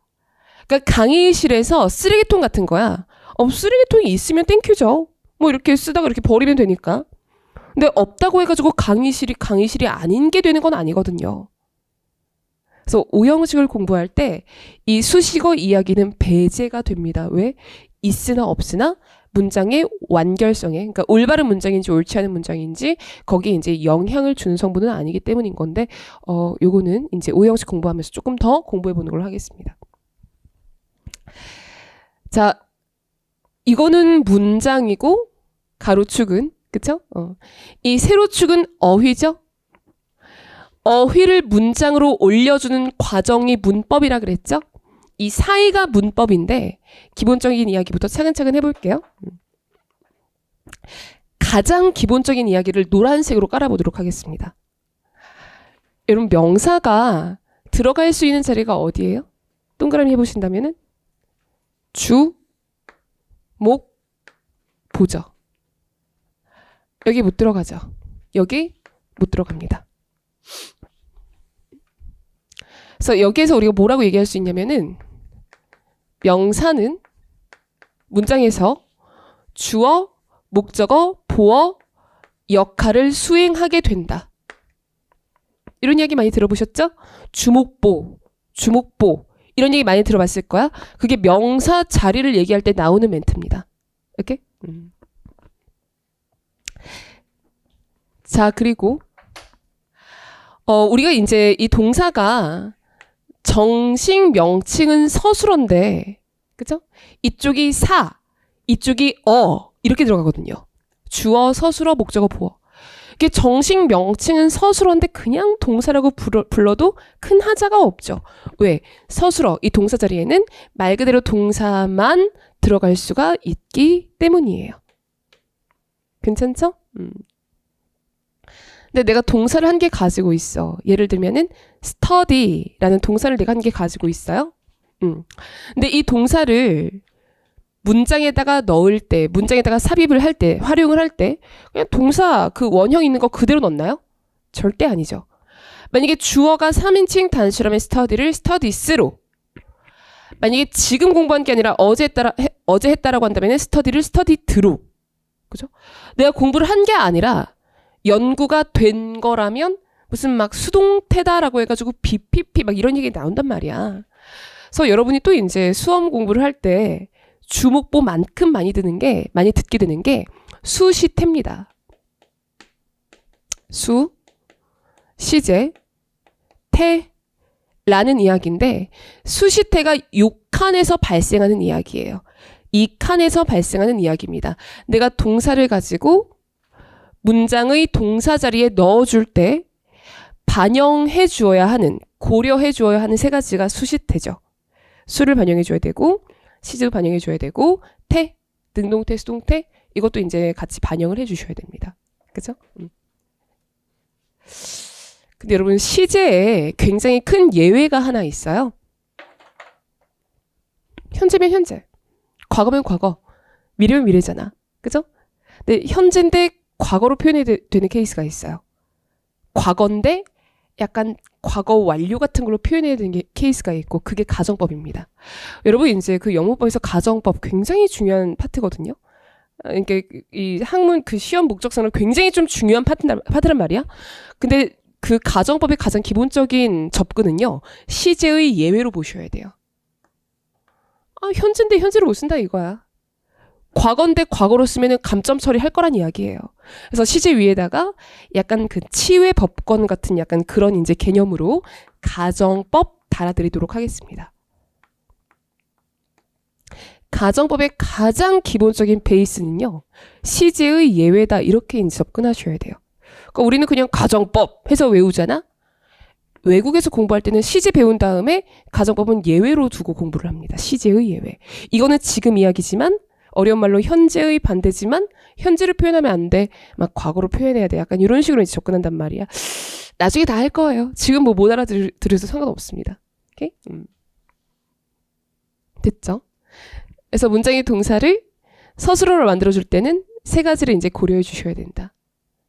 Speaker 1: 그러니까 강의실에서 쓰레기통 같은 거야. 쓰레기통이 있으면 땡큐죠. 뭐 이렇게 쓰다가 이렇게 버리면 되니까. 근데 없다고 해가지고 강의실이 아닌 게 되는 건 아니거든요. 그래서 오형식을 공부할 때 이 수식어 이야기는 배제가 됩니다. 왜? 있으나 없으나 문장의 완결성에, 그러니까 올바른 문장인지 옳지 않은 문장인지 거기에 이제 영향을 주는 성분은 아니기 때문인 건데, 요거는 이제 오형식 공부하면서 조금 더 공부해 보는 걸로 하겠습니다. 자, 이거는 문장이고 가로축은, 그쵸? 이 세로축은 어휘죠? 어휘를 문장으로 올려주는 과정이 문법이라 그랬죠? 이 사이가 문법인데 기본적인 이야기부터 차근차근 해볼게요. 가장 기본적인 이야기를 노란색으로 깔아보도록 하겠습니다. 여러분, 명사가 들어갈 수 있는 자리가 어디예요? 동그라미 해보신다면은 주, 목, 보죠. 여기 못 들어가죠. 여기 못 들어갑니다. 그래서 여기에서 우리가 뭐라고 얘기할 수 있냐면은 명사는 문장에서 주어, 목적어, 보어 역할을 수행하게 된다. 이런 이야기 많이 들어보셨죠? 주목보 이런 얘기 많이 들어봤을 거야. 그게 명사 자리를 얘기할 때 나오는 멘트입니다. 이렇게? 자, 그리고 우리가 이제 이 동사가 정식 명칭은 서술어인데, 그죠? 이쪽이 사, 이쪽이 이렇게 들어가거든요. 주어, 서술어, 목적어, 보어. 이게 정식 명칭은 서술어인데 그냥 동사라고 불러도 큰 하자가 없죠. 왜? 서술어, 이 동사 자리에는 말 그대로 동사만 들어갈 수가 있기 때문이에요. 괜찮죠? 근데 내가 동사를 한 개 가지고 있어. 예를 들면은 study라는 동사를 내가 한 개 가지고 있어요. 근데 이 동사를 문장에다가 넣을 때, 문장에다가 삽입을 할 때, 활용을 할 때 그냥 동사 그 원형 있는 거 그대로 넣나요? 절대 아니죠. 만약에 주어가 3인칭 단수라면 study를 studies로, 만약에 지금 공부한 게 아니라 어제 했다라고 한다면 study를 studied로, 그죠? 내가 공부를 한 게 아니라 연구가 된 거라면 무슨 막 수동태다라고 해가지고 BPP 막 이런 얘기 나온단 말이야. 그래서 여러분이 또 이제 수험 공부를 할 때 주목보만큼 많이 듣게 되는 게 수시태입니다. 수, 시제, 태라는 이야기인데 수시태가 요 칸에서 발생하는 이야기예요. 이 칸에서 발생하는 이야기입니다. 내가 동사를 가지고 문장의 동사 자리에 넣어줄 때 반영해 주어야 하는, 고려해 주어야 하는 세 가지가 수시태죠. 수를 반영해 줘야 되고, 시제도 반영해 줘야 되고, 태, 능동태, 수동태, 이것도 이제 같이 반영을 해 주셔야 됩니다. 그죠? 근데 여러분, 시제에 굉장히 큰 예외가 하나 있어요. 현재면 현재, 과거면 과거, 미래면 미래잖아. 그죠? 근데 현재인데 과거로 표현이 되는 케이스가 있어요. 과거인데 약간 과거 완료 같은 걸로 표현해야 되는 케이스가 있고, 그게 가정법입니다. 여러분, 이제 그 영문법에서 가정법 굉장히 중요한 파트거든요. 그러니까 이 학문 그 시험 목적성은 굉장히 좀 중요한 파트란 말이야. 근데 그 가정법의 가장 기본적인 접근은요, 시제의 예외로 보셔야 돼요. 현재인데 현재로 못 쓴다 이거야. 과거인데 과거로 쓰면은 감점 처리할 거란 이야기예요. 그래서 시제 위에다가 약간 그 치외 법권 같은 약간 그런 이제 개념으로 가정법 달아드리도록 하겠습니다. 가정법의 가장 기본적인 베이스는요, 시제의 예외다 이렇게 이제 접근하셔야 돼요. 그러니까 우리는 그냥 가정법 해서 외우잖아. 외국에서 공부할 때는 시제 배운 다음에 가정법은 예외로 두고 공부를 합니다. 시제의 예외. 이거는 지금 이야기지만 어려운 말로 현재의 반대지만 현재를 표현하면 안 돼. 막 과거로 표현해야 돼. 약간 이런 식으로 이제 접근한단 말이야. 나중에 다 할 거예요. 지금 뭐 못 알아들어도 상관없습니다. 오케이? 됐죠? 그래서 문장의 동사를 서술어로 만들어줄 때는 세 가지를 이제 고려해 주셔야 된다.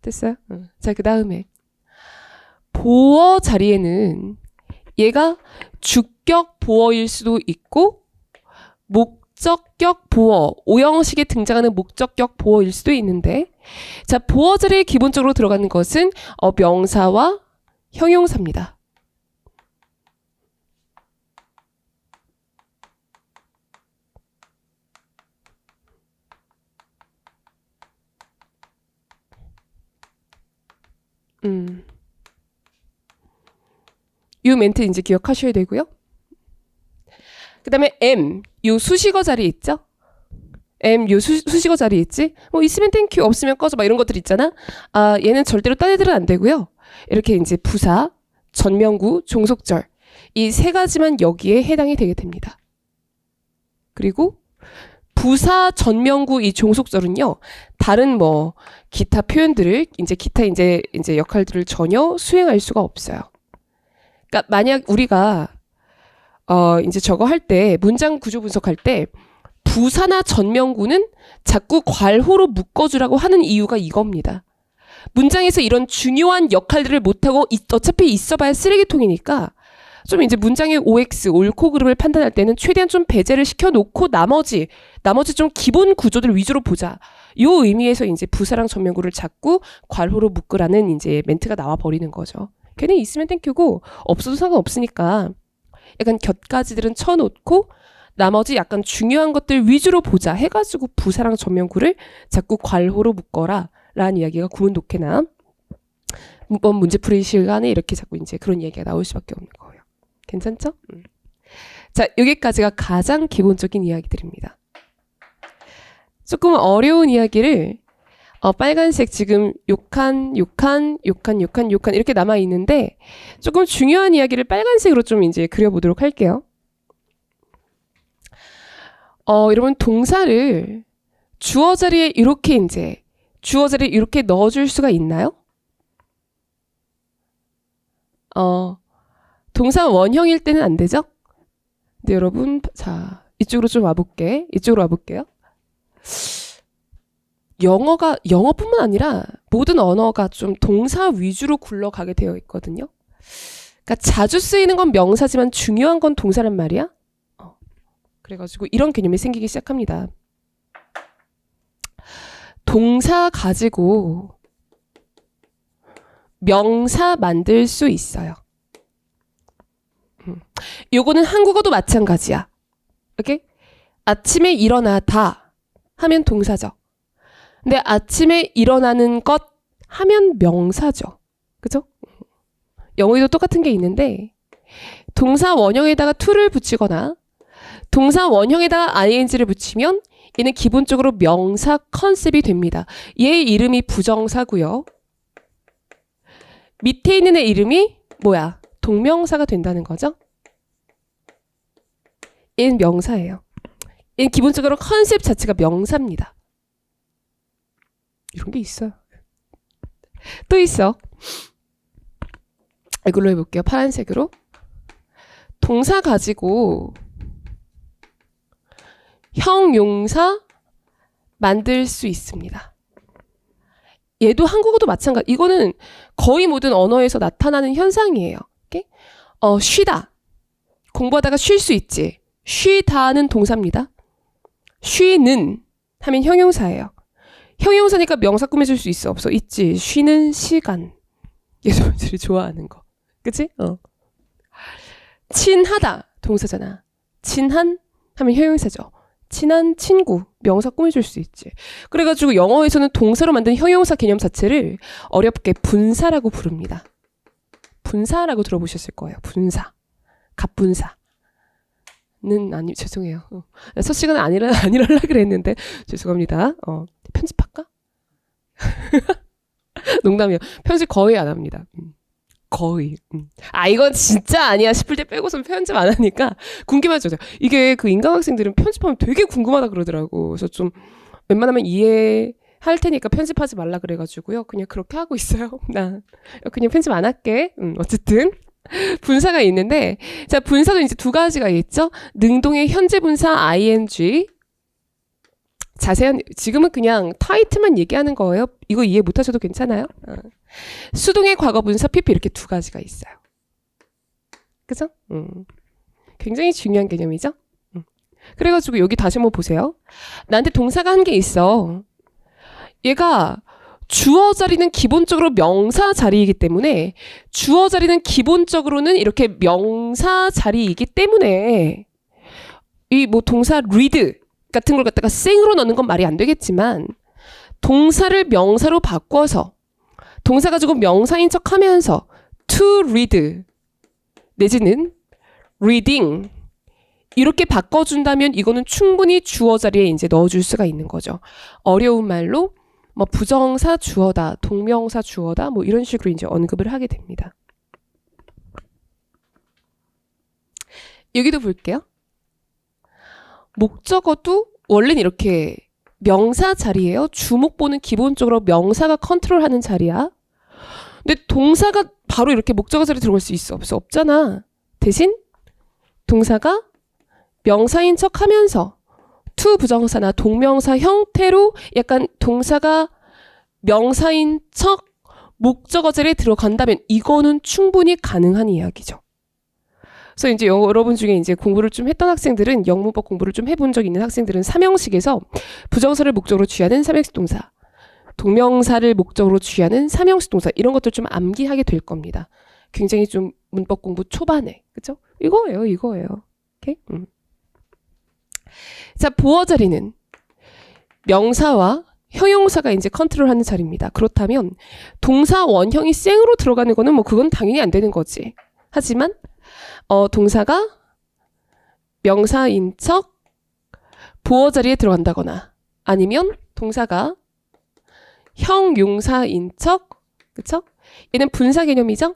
Speaker 1: 됐어요? 자, 그 다음에 보어 자리에는 얘가 주격 보어일 수도 있고 목적격 보어, 오형식에 등장하는 목적격 보어일 수도 있는데, 자, 보어 자리에 기본적으로 들어가는 것은 명사와 형용사입니다. 이 멘트 이제 기억하셔야 되고요. 그 다음에 M, 요 수식어 자리 있죠? M, 요 수식어 자리 있지? 뭐 있으면 땡큐, 없으면 꺼져, 막 이런 것들 있잖아? 아, 얘는 절대로 딴 애들은 안 되고요. 이렇게 이제 부사, 전명구, 종속절. 이 세 가지만 여기에 해당이 되게 됩니다. 그리고 부사, 전명구, 이 종속절은요, 다른 뭐, 기타 표현들을, 기타 역할들을 전혀 수행할 수가 없어요. 그러니까 만약 우리가 이제 저거 할 때 문장 구조 분석할 때 부사나 전명구는 자꾸 괄호로 묶어주라고 하는 이유가 이겁니다. 문장에서 이런 중요한 역할들을 못하고 어차피 있어봐야 쓰레기통이니까 좀 이제 문장의 OX, 옳고 그름을 판단할 때는 최대한 좀 배제를 시켜놓고 나머지 좀 기본 구조들 위주로 보자. 이 의미에서 이제 부사랑 전명구를 자꾸 괄호로 묶으라는 이제 멘트가 나와 버리는 거죠. 걔네 있으면 땡큐고 없어도 상관없으니까 약간 곁가지들은 쳐놓고 나머지 약간 중요한 것들 위주로 보자 해가지고 부사랑 전명구를 자꾸 괄호로 묶어라 라는 이야기가 구문 독해나 문법 문제풀이 시간에 이렇게 자꾸 이제 그런 이야기가 나올 수밖에 없는 거예요. 괜찮죠? 자, 여기까지가 가장 기본적인 이야기들입니다. 조금 어려운 이야기를 빨간색 지금 욕한 이렇게 남아 있는데 조금 중요한 이야기를 빨간색으로 좀 이제 그려보도록 할게요. 여러분 동사를 주어 자리에 이렇게 넣어줄 수가 있나요? 동사 원형일 때는 안 되죠? 근데 여러분, 자, 이쪽으로 와볼게요. 영어뿐만 아니라 모든 언어가 좀 동사 위주로 굴러가게 되어 있거든요. 그러니까 자주 쓰이는 건 명사지만 중요한 건 동사란 말이야. 그래가지고 이런 개념이 생기기 시작합니다. 동사 가지고 명사 만들 수 있어요. 요거는 한국어도 마찬가지야. 오케이? 아침에 일어나다 하면 동사죠. 근데 아침에 일어나는 것 하면 명사죠. 그죠? 영어에도 똑같은 게 있는데 동사 원형에다가 to를 붙이거나 동사 원형에다가 ing를 붙이면 얘는 기본적으로 명사 컨셉이 됩니다. 얘 이름이 부정사고요. 밑에 있는 애 이름이 뭐야? 동명사가 된다는 거죠. 얘는 명사예요. 얘는 기본적으로 컨셉 자체가 명사입니다. 이런 게 있어요. 또 있어. 이걸로 해볼게요. 파란색으로. 동사 가지고 형용사 만들 수 있습니다. 얘도 한국어도 마찬가지. 이거는 거의 모든 언어에서 나타나는 현상이에요. 오케이? 쉬다. 공부하다가 쉴 수 있지. 쉬다는 동사입니다. 쉬는 하면 형용사예요. 형용사니까 명사 꾸며줄 수 있어? 없어? 있지. 쉬는 시간. 예전들이 좋아하는 거. 그치? 친하다. 동사잖아. 친한 하면 형용사죠. 친한 친구. 명사 꾸며줄 수 있지. 그래가지고 영어에서는 동사로 만든 형용사 개념 자체를 어렵게 분사라고 부릅니다. 분사라고 들어보셨을 거예요. 분사. 갑분사. 는 죄송해요. 첫 시간에 아니랄라 그랬는데 죄송합니다. 편집할까? 농담이에요. 편집 거의 안 합니다. 거의. 이건 진짜 아니야 싶을 때 빼고선 편집 안 하니까 궁금하죠. 이게 그 인강학생들은 편집하면 되게 궁금하다 그러더라고. 그래서 좀 웬만하면 이해할 테니까 편집하지 말라 그래가지고요. 그냥 그렇게 하고 있어요. 나 그냥 편집 안 할게. 어쨌든. 분사가 있는데, 자, 분사도 이제 두 가지가 있죠. 능동의 현재 분사 ing, 자세한, 지금은 그냥 타이틀만 얘기하는 거예요. 이거 이해 못하셔도 괜찮아요. 수동의 과거분사 PP 이렇게 두 가지가 있어요. 그죠? 굉장히 중요한 개념이죠. 그래가지고 여기 다시 한번 보세요. 나한테 동사가 한 게 있어. 얘가 주어 자리는 기본적으로 명사 자리이기 때문에 주어 자리는 기본적으로는 이렇게 명사 자리이기 때문에 이 뭐 동사 read 같은 걸 갖다가 생으로 넣는 건 말이 안 되겠지만 동사를 명사로 바꿔서 동사 가지고 명사인 척 하면서 to read 내지는 reading 이렇게 바꿔준다면 이거는 충분히 주어 자리에 이제 넣어줄 수가 있는 거죠. 어려운 말로 뭐 부정사 주어다, 동명사 주어다 뭐 이런 식으로 이제 언급을 하게 됩니다. 여기도 볼게요. 목적어도 원래는 이렇게 명사 자리예요. 주목보는 기본적으로 명사가 컨트롤하는 자리야. 근데 동사가 바로 이렇게 목적어 자리에 들어갈 수 있어? 없잖아. 대신 동사가 명사인 척 하면서 to 부정사나 동명사 형태로 약간 동사가 명사인 척 목적어 자리에 들어간다면 이거는 충분히 가능한 이야기죠. 그래서 이제 여러분 중에 이제 공부를 좀 했던 학생들은 영문법 공부를 좀 해본 적 있는 학생들은 삼형식에서 부정사를 목적으로 취하는 삼형식 동사, 동명사를 목적으로 취하는 삼형식 동사 이런 것들 좀 암기하게 될 겁니다. 굉장히 좀 문법 공부 초반에 그죠? 이거예요. 오케이? 자, 보어 자리는 명사와 형용사가 이제 컨트롤하는 자리입니다. 그렇다면 동사 원형이 생으로 들어가는 거는 뭐 그건 당연히 안 되는 거지. 하지만 동사가 명사인 척 보어 자리에 들어간다거나 아니면 동사가 형용사인 척 그쵸? 얘는 분사 개념이죠?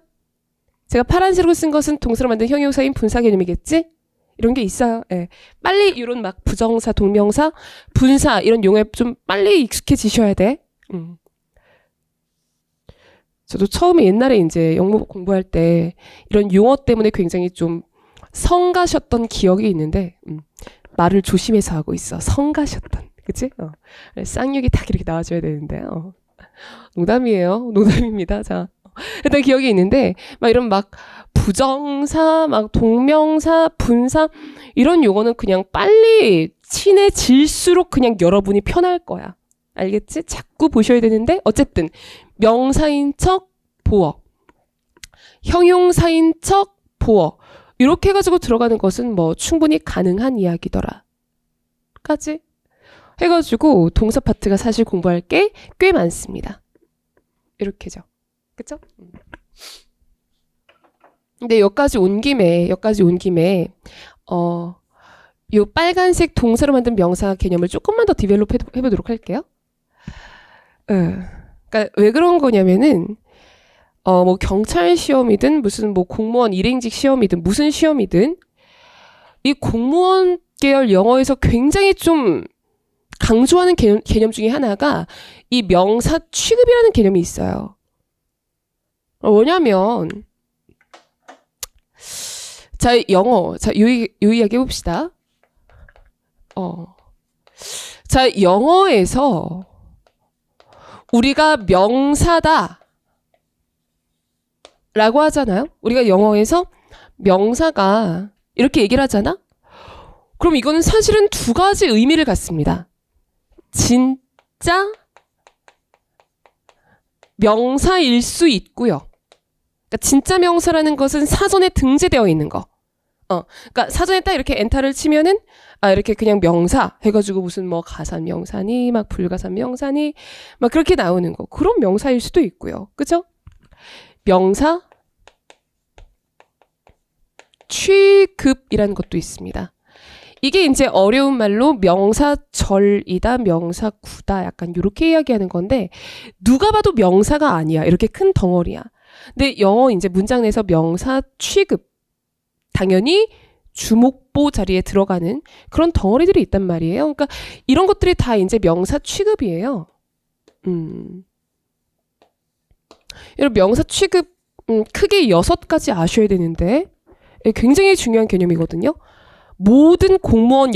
Speaker 1: 제가 파란색으로 쓴 것은 동사로 만든 형용사인 분사 개념이겠지? 이런 게 있어요. 예. 빨리 이런 막 부정사, 동명사, 분사 이런 용어에 좀 빨리 익숙해지셔야 돼. 저도 처음에 옛날에 이제 영문법 공부할 때 이런 용어 때문에 굉장히 좀 성가셨던 기억이 있는데 말을 조심해서 하고 있어. 성가셨던. 그치? 쌍욕이 딱 이렇게 나와줘야 되는데 농담이에요. 농담입니다. 자, 했던 기억이 있는데 막 이런 막 부정사, 막 동명사, 분사 이런 용어는 그냥 빨리 친해질수록 그냥 여러분이 편할 거야. 알겠지? 자꾸 보셔야 되는데 어쨌든 명사인 척 보어, 형용사인 척 보어 이렇게 해가지고 들어가는 것은 뭐 충분히 가능한 이야기더라. 까지 해가지고 동사 파트가 사실 공부할 게 꽤 많습니다. 이렇게죠. 그쵸? 근데 여기까지 온 김에 요 빨간색 동사로 만든 명사 개념을 조금만 더 디벨롭 해보도록 할게요. 그러니까 왜 그런 거냐면은 뭐 경찰 시험이든 무슨 뭐 공무원 일행직 시험이든 무슨 시험이든 이 공무원 계열 영어에서 굉장히 좀 강조하는 개념 중에 하나가 이 명사 취급이라는 개념이 있어요. 뭐냐면 자, 영어. 자, 요 이야기 해봅시다. 자, 영어에서 우리가 명사다 라고 하잖아요. 우리가 영어에서 명사가 이렇게 얘기를 하잖아. 그럼 이거는 사실은 두 가지 의미를 갖습니다. 진짜 명사일 수 있고요. 그러니까 진짜 명사라는 것은 사전에 등재되어 있는 거. 그러니까 사전에 딱 이렇게 엔터를 치면은 이렇게 그냥 명사 해가지고 무슨 뭐 가산 명사니 막 불가산 명사니 막 그렇게 나오는 거. 그런 명사일 수도 있고요. 그죠? 명사 취급이라는 것도 있습니다. 이게 이제 어려운 말로 명사절이다, 명사구다 약간 이렇게 이야기하는 건데 누가 봐도 명사가 아니야. 이렇게 큰 덩어리야. 근데 영어 이제 문장 내에서 명사 취급 당연히 주목보 자리에 들어가는 그런 덩어리들이 있단 말이에요. 그러니까 이런 것들이 다 이제 명사 취급이에요. 여러분 명사 취급 크게 6가지 아셔야 되는데 굉장히 중요한 개념이거든요. 모든 공무원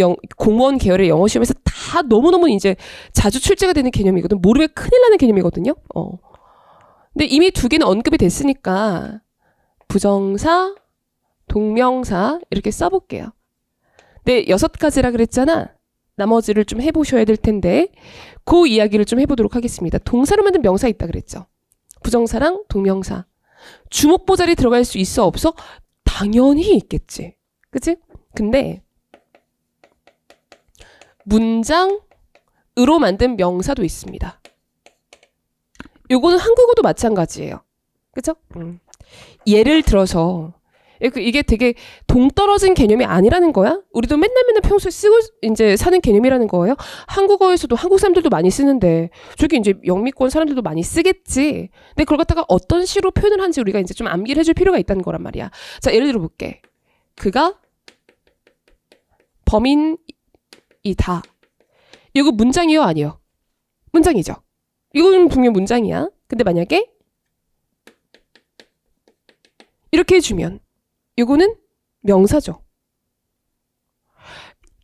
Speaker 1: 계열의 영어 시험에서 다 다 너무너무 이제 자주 출제가 되는 개념이거든. 모르면 큰일 나는 개념이거든요. 근데 이미 두 개는 언급이 됐으니까 부정사, 동명사 이렇게 써볼게요. 네, 6가지라 그랬잖아. 나머지를 좀 해보셔야 될 텐데 그 이야기를 좀 해보도록 하겠습니다. 동사로 만든 명사 있다 그랬죠. 부정사랑 동명사. 주목보 자리 들어갈 수 있어 없어? 당연히 있겠지. 그치? 근데 문장으로 만든 명사도 있습니다. 요거는 한국어도 마찬가지예요. 그죠? 예를 들어서 이게 되게 동떨어진 개념이 아니라는 거야. 우리도 맨날 평소에 쓰고 이제 사는 개념이라는 거예요. 한국어에서도 한국 사람들도 많이 쓰는데 저기 이제 영미권 사람들도 많이 쓰겠지. 근데 그걸 갖다가 어떤 시로 표현을 하는지 우리가 이제 좀 암기를 해줄 필요가 있다는 거란 말이야. 자, 예를 들어 볼게. 그가 범인이다. 이거 문장이요, 아니요? 문장이죠. 이거는 분명 문장이야. 근데 만약에 이렇게 해주면 이거는 명사죠.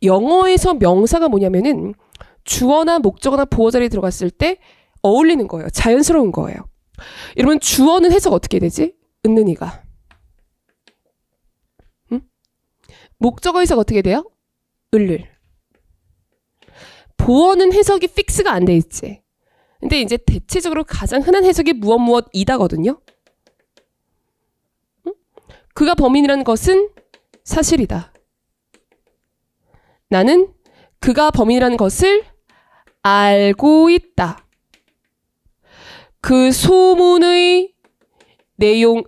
Speaker 1: 영어에서 명사가 뭐냐면은 주어나 목적어나 보어 자리에 들어갔을 때 어울리는 거예요. 자연스러운 거예요. 여러분 주어는 해석 어떻게 되지? 은는이가. 응? 목적어 해석 어떻게 돼요? 을를. 보어는 해석이 픽스가 안 돼 있지. 근데 이제 대체적으로 가장 흔한 해석이 무엇이다거든요. 응? 그가 범인이라는 것은 사실이다. 나는 그가 범인이라는 것을 알고 있다. 그 소문의 내용은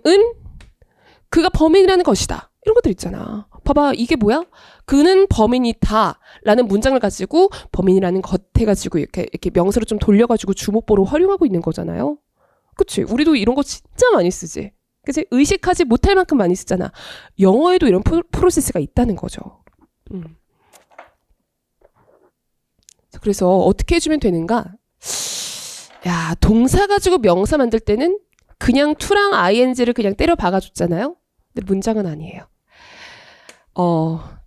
Speaker 1: 그가 범인이라는 것이다. 이런 것들 있잖아. 봐봐, 이게 뭐야? 그는 범인이다 라는 문장을 가지고 범인이라는 것 해가지고 이렇게 명사로 좀 돌려가지고 주목보로 활용하고 있는 거잖아요. 그치? 우리도 이런 거 진짜 많이 쓰지. 그치? 의식하지 못할 만큼 많이 쓰잖아. 영어에도 이런 프로세스가 있다는 거죠. 그래서 어떻게 해주면 되는가? 야, 동사 가지고 명사 만들 때는 그냥 to랑 ing를 그냥 때려 박아줬잖아요. 근데 문장은 아니에요.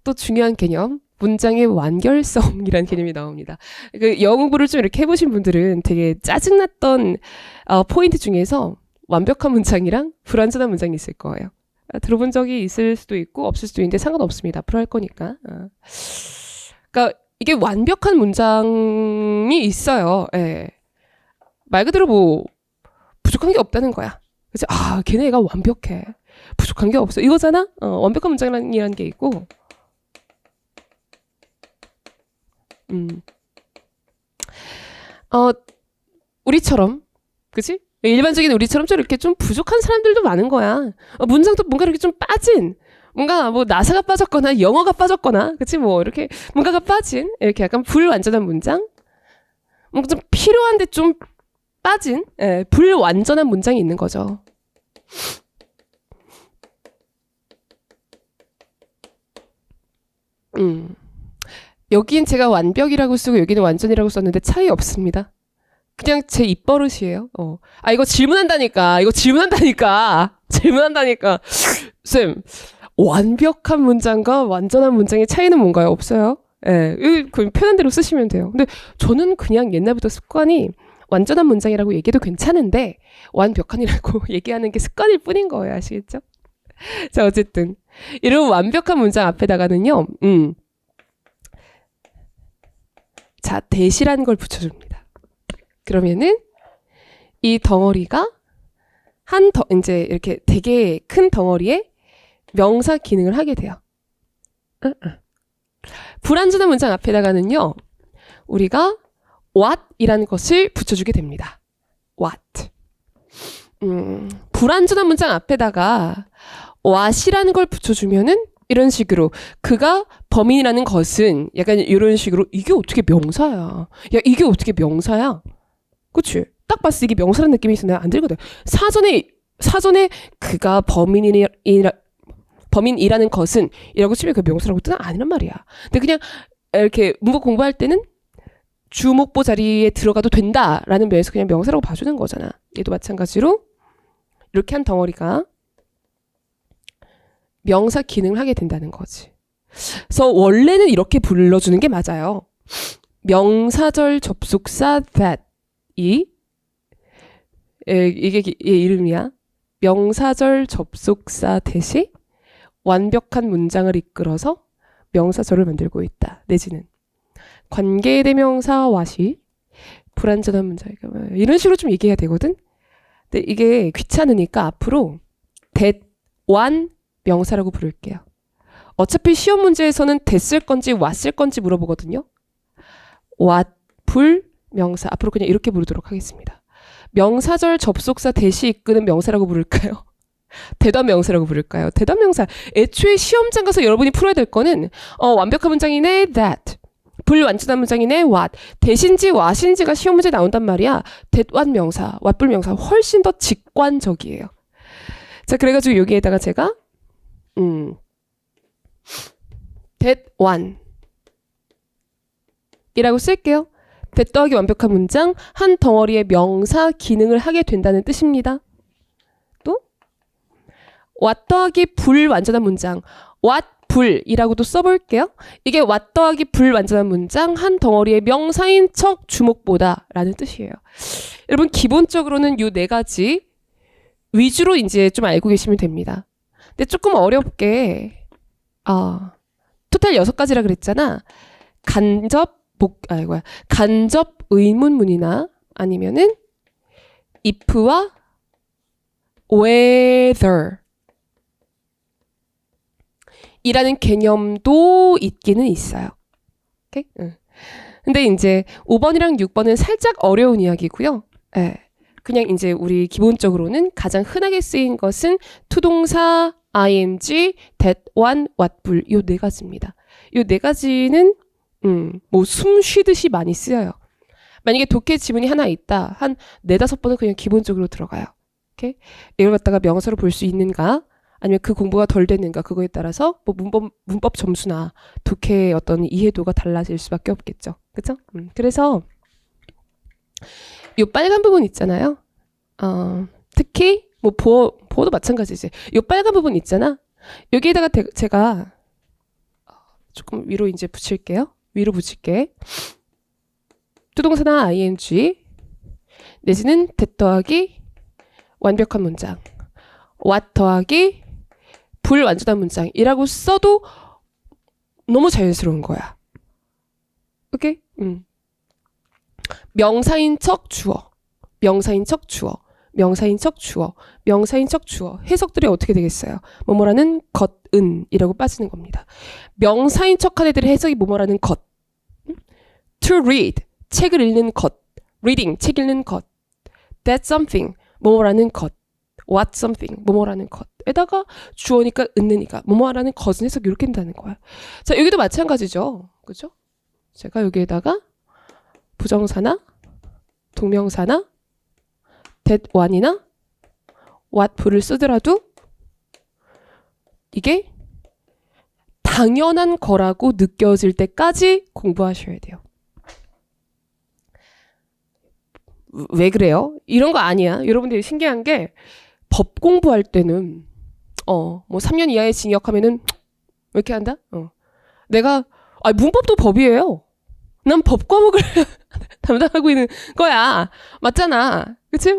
Speaker 1: 또 중요한 개념, 문장의 완결성이라는 개념이 나옵니다. 그 영어 공부를 좀 이렇게 해보신 분들은 되게 짜증났던 포인트 중에서 완벽한 문장이랑 불완전한 문장이 있을 거예요. 들어본 적이 있을 수도 있고 없을 수도 있는데 상관없습니다. 앞으로 할 거니까. 그러니까 이게 완벽한 문장이 있어요. 예. 말 그대로 뭐 부족한 게 없다는 거야. 그래서 걔네가 완벽해. 부족한 게 없어. 이거잖아? 완벽한 문장이라는 게 있고. 우리처럼, 그치? 일반적인 우리처럼 좀 이렇게 좀 부족한 사람들도 많은 거야. 문장도 뭔가 이렇게 좀 빠진, 뭔가 뭐 나사가 빠졌거나 영어가 빠졌거나, 그치? 뭐 이렇게 뭔가가 빠진, 이렇게 약간 불완전한 문장? 뭔가 좀 필요한데 좀 빠진, 불완전한 문장이 있는 거죠. 여긴 제가 완벽이라고 쓰고 여기는 완전이라고 썼는데 차이 없습니다. 그냥 제 입버릇이에요. 이거 질문한다니까. 질문한다니까. 쌤, 완벽한 문장과 완전한 문장의 차이는 뭔가요? 없어요? 예, 그 편한 대로 쓰시면 돼요. 근데 저는 그냥 옛날부터 습관이 완전한 문장이라고 얘기해도 괜찮은데 완벽한이라고 얘기하는 게 습관일 뿐인 거예요. 아시겠죠? 자, 어쨌든 이런 완벽한 문장 앞에다가는요. 자, 대시라는 걸 붙여줍니다. 그러면은 이 덩어리가 이제 이렇게 되게 큰 덩어리에 명사 기능을 하게 돼요. 불완전한 문장 앞에다가는요. 우리가 what이라는 것을 붙여주게 됩니다. what. 불완전한 문장 앞에다가 what이라는 걸 붙여주면은 이런 식으로 그가 범인이라는 것은 약간 이런 식으로 이게 어떻게 명사야? 야, 이게 어떻게 명사야? 그치? 딱 봤을 때 이게 명사라는 느낌이 있어. 내가 안 들거든. 사전에 그가 범인이라는 것은 이라고 치면 그 명사라고 뜻은 아니란 말이야. 근데 그냥 이렇게 문법 공부할 때는 주목보 자리에 들어가도 된다라는 면에서 그냥 명사라고 봐주는 거잖아. 얘도 마찬가지로 이렇게 한 덩어리가 명사 기능을 하게 된다는 거지. 그래서 원래는 이렇게 불러주는 게 맞아요. 명사절 접속사 that이 이게 얘 이름이야. 명사절 접속사 that이 완벽한 문장을 이끌어서 명사절을 만들고 있다. 내지는 관계대명사 what이 불완전한 문장. 이런 식으로 좀 얘기해야 되거든. 근데 이게 귀찮으니까 앞으로 that one 명사라고 부를게요. 어차피 시험 문제에서는 that 쓸 건지 what 쓸 건지 물어보거든요. what 불 명사. 앞으로 그냥 이렇게 부르도록 하겠습니다. 명사절 접속사 that이 이끄는 명사라고 부를까요? 대답 명사라고 부를까요? 대답 명사. 애초에 시험장 가서 여러분이 풀어야 될 거는 완벽한 문장이네 that. 불완전한 문장이네 what. 대신지 what인지가 시험 문제에 나온단 말이야. that what 명사, what 불 명사 훨씬 더 직관적이에요. 자, 그래가지고 여기에다가 제가 that one 이라고 쓸게요. that 더하기 완벽한 문장, 한 덩어리의 명사 기능을 하게 된다는 뜻입니다. 또 what 더하기 불완전한 문장, what 불이라고도 써볼게요. 이게 what 더하기 불완전한 문장, 한 덩어리의 명사인 척 주목보다 라는 뜻이에요. 여러분 기본적으로는 이 네 가지 위주로 이제 좀 알고 계시면 됩니다. 근데 조금 어렵게 토탈 6가지라 그랬잖아. 간접 의문문이나 아니면은 if와 whether 이라는 개념도 있기는 있어요. 오케이? 근데 이제 5번이랑 6번은 살짝 어려운 이야기고요. 예. 그냥 이제 우리 기본적으로는 가장 흔하게 쓰인 것은 투동사, ing, that, one, what, 불 요 네 가지입니다. 요 네 가지는 뭐 숨 쉬듯이 많이 쓰여요. 만약에 독해 지문이 하나 있다. 한 4-5번은 그냥 기본적으로 들어가요. 오케이? 이걸 갖다가 명사로 볼 수 있는가? 아니면 그 공부가 덜 됐는가? 그거에 따라서 뭐 문법 점수나 독해의 어떤 이해도가 달라질 수밖에 없겠죠. 그쵸? 그래서 요 빨간 부분 있잖아요. 특히 뭐 보어도 마찬가지지. 요 빨간 부분 있잖아. 여기에다가 제가 조금 위로 이제 붙일게요. 위로 붙일게. 투동사나 ing 내지는 that 더하기 완벽한 문장, what 더하기 불완전한 문장이라고 써도 너무 자연스러운 거야. 오케이? 명사인 척 주어, 명사인 척 주어, 명사인 척 주어, 명사인 척 주어. 해석들이 어떻게 되겠어요? 뭐뭐라는 것은이라고 빠지는 겁니다. 명사인 척한 애들의 해석이 뭐뭐라는 것. To read, 책을 읽는 것. reading, 책 읽는 것. that something, 뭐뭐라는 것. what something, 뭐뭐라는 것에다가 주어니까 은느니까 뭐뭐라는 것은 해석이 이렇게 된다는 거야. 자, 여기도 마찬가지죠. 그죠? 제가 여기에다가 부정사나 동명사나 that one이나 what 불을 쓰더라도 이게 당연한 거라고 느껴질 때까지 공부하셔야 돼요. 왜 그래요? 이런 거 아니야. 여러분들이 신기한 게 법 공부할 때는 뭐 3년 이하의 징역하면은 왜 이렇게 한다? 내가 문법도 법이에요. 난 법 과목을 담당하고 있는 거야. 맞잖아. 그치?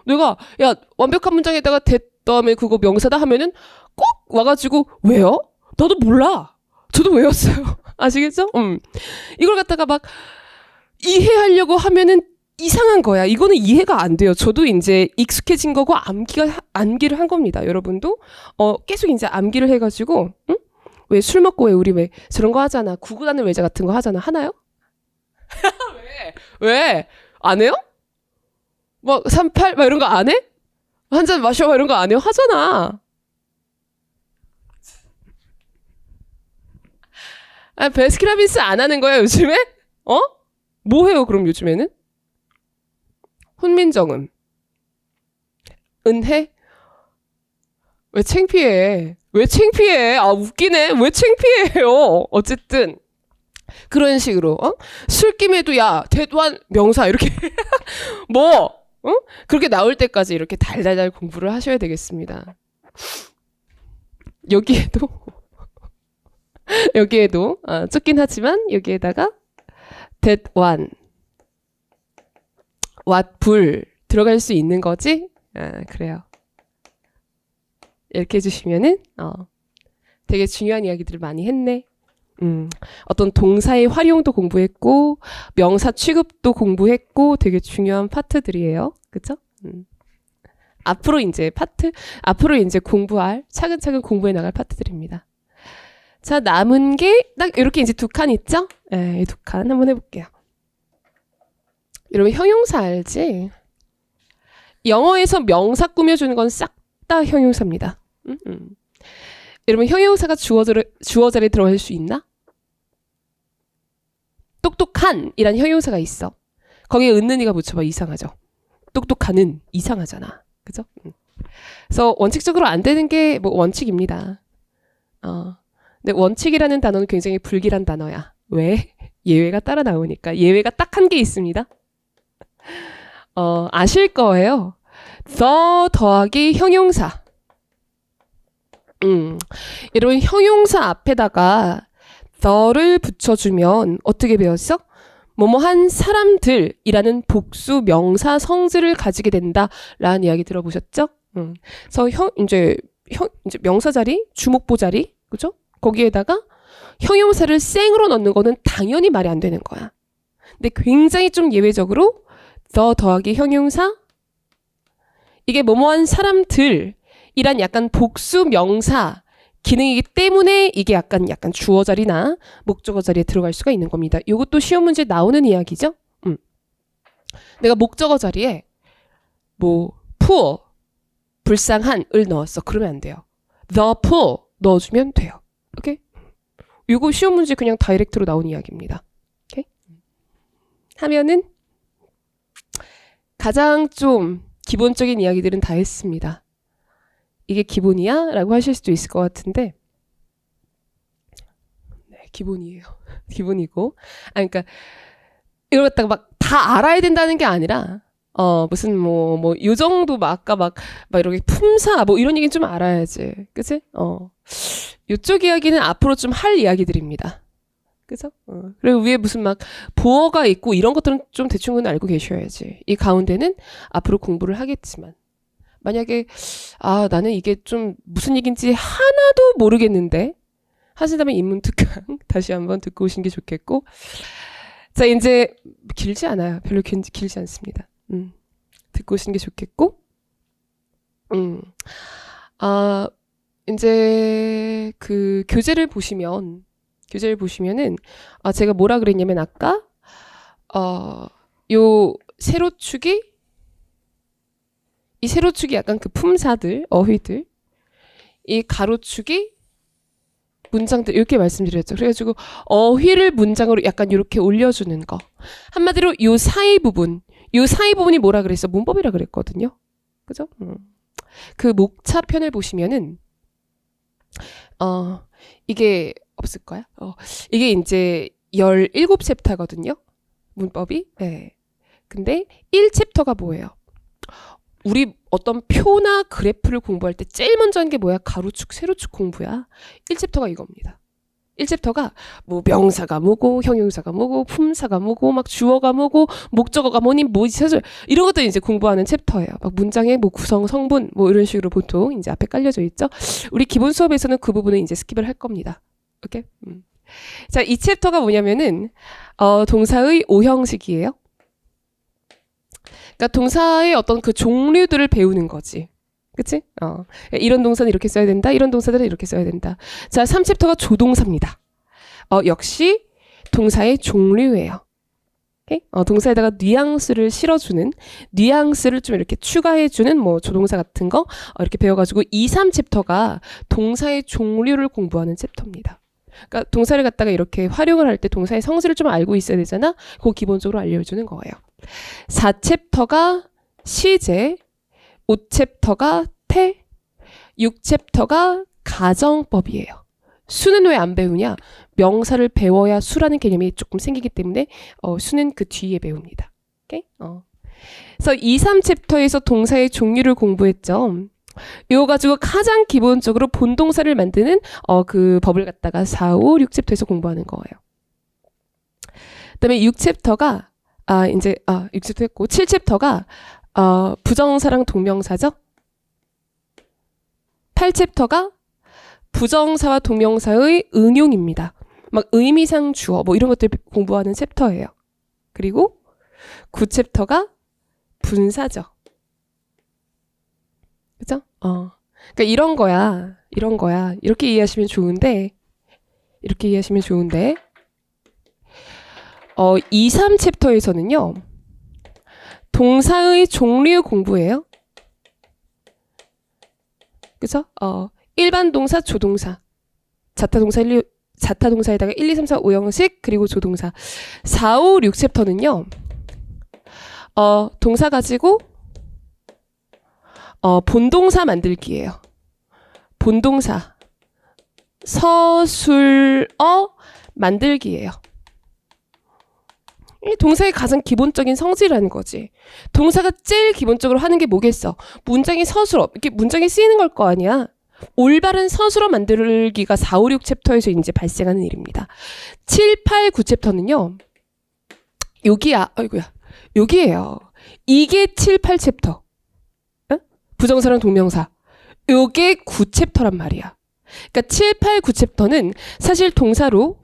Speaker 1: 내가 야 완벽한 문장에다가 that 다음에 그거 명사다 하면은 꼭 와가지고 왜요? 나도 몰라. 저도 외웠어요. 아시겠죠? 이걸 갖다가 막 이해하려고 하면은 이상한 거야. 이거는 이해가 안 돼요. 저도 이제 익숙해진 거고 암기를 한 겁니다. 여러분도 계속 이제 암기를 해가지고 왜 술 먹고 왜 저런 거 하잖아. 구구단을 외자 같은 거 하잖아. 하나요? 왜? 안 해요? 막 38, 막 이런 거 안 해? 한 잔 마셔, 막 이런 거 안 해요? 하잖아. 베스킨라빈스 안 하는 거야, 요즘에? 뭐 해요, 그럼 요즘에는? 훈민정음. 은혜? 왜 창피해? 왜 창피해? 웃기네. 왜 창피해요? 어쨌든 그런 식으로 술김에도 야 대도한 명사 이렇게 그렇게 나올 때까지 이렇게 달달달 공부를 하셔야 되겠습니다. 여기에도 좁긴 하지만 여기에다가 that one, what 불 들어갈 수 있는 거지? 그래요. 이렇게 해주시면은 되게 중요한 이야기들을 많이 했네. 어떤 동사의 활용도 공부했고 명사 취급도 공부했고 되게 중요한 파트들이에요. 그쵸? 앞으로 이제 공부할 차근차근 공부해 나갈 파트들입니다. 자, 남은 게 딱 이렇게 이제 두 칸 있죠? 이 두 칸 한번 해볼게요. 여러분 형용사 알지? 영어에서 명사 꾸며주는 건 싹 다 형용사입니다. 여러분 형용사가 주어 자리에 들어갈 수 있나? 똑똑한이란 형용사가 있어. 거기에 은는이가 붙여봐. 이상하죠? 똑똑한은 이상하잖아. 그죠? 그래서 원칙적으로 안 되는 게 뭐 원칙입니다. 근데 원칙이라는 단어는 굉장히 불길한 단어야. 왜? 예외가 따라 나오니까. 예외가 딱 한 개 있습니다. 아실 거예요. the 더하기 형용사. 여러분 형용사 앞에다가 the를 붙여주면 어떻게 배웠어? 뭐뭐한 사람들이라는 복수 명사 성질을 가지게 된다라는 이야기 들어보셨죠? 그래서 이제 명사 자리, 주목보 자리, 그죠? 거기에다가 형용사를 생으로 넣는 거는 당연히 말이 안 되는 거야. 근데 굉장히 좀 예외적으로 the 더하기 형용사, 이게 뭐뭐한 사람들이란 약간 복수 명사 기능이기 때문에 이게 약간 주어 자리나 목적어 자리에 들어갈 수가 있는 겁니다. 이것도 시험 문제에 나오는 이야기죠. 내가 목적어 자리에 뭐 poor, 불쌍한을 넣었어. 그러면 안 돼요. the poor 넣어주면 돼요. 오케이? 이거 시험 문제 그냥 다이렉트로 나온 이야기입니다. 오케이? 하면은 가장 좀 기본적인 이야기들은 다 했습니다. 이게 기본이야? 라고 하실 수도 있을 것 같은데 네, 기본이에요. 기본이고 그러니까 이걸 갖다가 막 다 알아야 된다는 게 아니라 무슨 요 정도 아까 막 이렇게 품사 뭐 이런 얘기는 좀 알아야지. 그치? 요쪽 이야기는 앞으로 좀 할 이야기들입니다. 그죠? 그리고 위에 무슨 막 보어가 있고 이런 것들은 좀 대충은 알고 계셔야지. 이 가운데는 앞으로 공부를 하겠지만 만약에 나는 이게 좀 무슨 얘기인지 하나도 모르겠는데 하신다면 인문특강 다시 한번 듣고 오신 게 좋겠고 자 이제 길지 않아요. 별로 길지 않습니다. 듣고 오신 게 좋겠고 이제 그 교재를 보시면은 제가 뭐라 그랬냐면 아까 요 세로축이 이 세로축이 약간 그 품사들, 어휘들, 이 가로축이 문장들 이렇게 말씀드렸죠. 그래가지고 어휘를 문장으로 약간 이렇게 올려주는 거. 한마디로 요 사이 부분이 뭐라 그랬어? 문법이라 그랬거든요. 그죠? 그 목차편을 보시면은 이게 없을 거야. 이게 이제 17챕터거든요. 문법이. 네. 근데 1챕터가 뭐예요? 우리 어떤 표나 그래프를 공부할 때 제일 먼저 하는 게 뭐야? 가로축, 세로축 공부야. 1챕터가 이겁니다. 1챕터가 뭐 명사가 뭐고 형용사가 뭐고 품사가 뭐고 막 주어가 뭐고 목적어가 뭐니 이런 것들 이제 공부하는 챕터예요. 막 문장의 뭐 구성, 성분 뭐 이런 식으로 보통 이제 앞에 깔려져 있죠. 우리 기본 수업에서는 그 부분은 이제 스킵을 할 겁니다. 오케이? 자, 이 챕터가 뭐냐면은 동사의 오형식이에요. 그러니까 동사의 어떤 그 종류들을 배우는 거지. 그치? 이런 동사는 이렇게 써야 된다. 이런 동사들은 이렇게 써야 된다. 자, 3챕터가 조동사입니다. 역시 동사의 종류예요. 오케이? 동사에다가 뉘앙스를 실어주는, 뉘앙스를 좀 이렇게 추가해주는 뭐 조동사 같은 거 이렇게 배워가지고 2, 3챕터가 동사의 종류를 공부하는 챕터입니다. 그러니까 동사를 갖다가 이렇게 활용을 할 때 동사의 성질을 좀 알고 있어야 되잖아. 그거 기본적으로 알려주는 거예요. 4챕터가 시제, 5챕터가 태, 6챕터가 가정법이에요. 수는 왜 안 배우냐? 명사를 배워야 수라는 개념이 조금 생기기 때문에 수는 그 뒤에 배웁니다. 오케이? 그래서 2, 3챕터에서 동사의 종류를 공부했죠. 이거 가지고 가장 기본적으로 본동사를 만드는 그 법을 갖다가 4, 5, 6챕터에서 공부하는 거예요. 그다음에 6챕터가 6챕터 했고 7챕터가 부정사랑 동명사죠. 8챕터가 부정사와 동명사의 응용입니다. 막 의미상 주어 뭐 이런 것들 공부하는 챕터예요. 그리고 9챕터가 분사죠. 그죠? 그러니까 이런 거야. 이렇게 이해하시면 좋은데 2, 3챕터에서는요. 동사의 종류 공부예요. 그죠? 일반 동사, 조동사, 자타동사에다가 1, 2, 3, 4, 5형식 그리고 조동사. 4, 5, 6챕터는요. 동사 가지고 본동사 만들기예요. 본동사 서술어 만들기예요. 이 동사의 가장 기본적인 성질이라는 거지. 동사가 제일 기본적으로 하는 게 뭐겠어? 문장의 서술어, 이렇게 문장에 쓰이는 걸 거 아니야. 올바른 서술어 만들기가 4, 5, 6챕터에서 이제 발생하는 일입니다. 7, 8, 9챕터는요. 여기에요. 이게 7, 8챕터. 응? 부정사랑 동명사. 요게 9챕터란 말이야. 그러니까 7, 8, 9챕터는 사실 동사로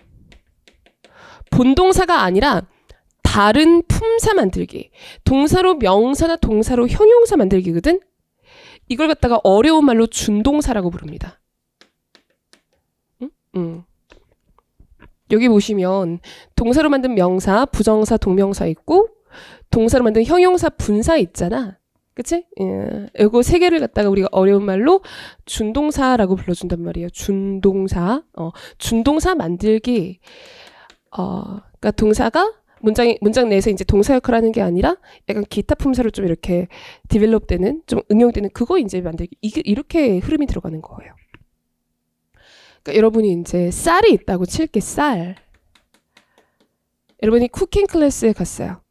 Speaker 1: 본동사가 아니라 다른 품사 만들기. 동사로 명사나 동사로 형용사 만들기거든. 이걸 갖다가 어려운 말로 준동사라고 부릅니다. 응? 여기 보시면 동사로 만든 명사, 부정사, 동명사 있고 동사로 만든 형용사, 분사 있잖아. 그치? 이거 세 개를 갖다가 우리가 어려운 말로 준동사라고 불러준단 말이에요. 준동사. 준동사 만들기. 그러니까 동사가 문장 내에서 이제 동사 역할을 하는 게 아니라 약간 기타 품사로 좀 이렇게 디벨롭 되는, 좀 응용되는 그거 이제 만들기. 이렇게 흐름이 들어가는 거예요. 그러니까 여러분이 이제 쌀이 있다고 칠게, 쌀. 여러분이 쿠킹 클래스에 갔어요.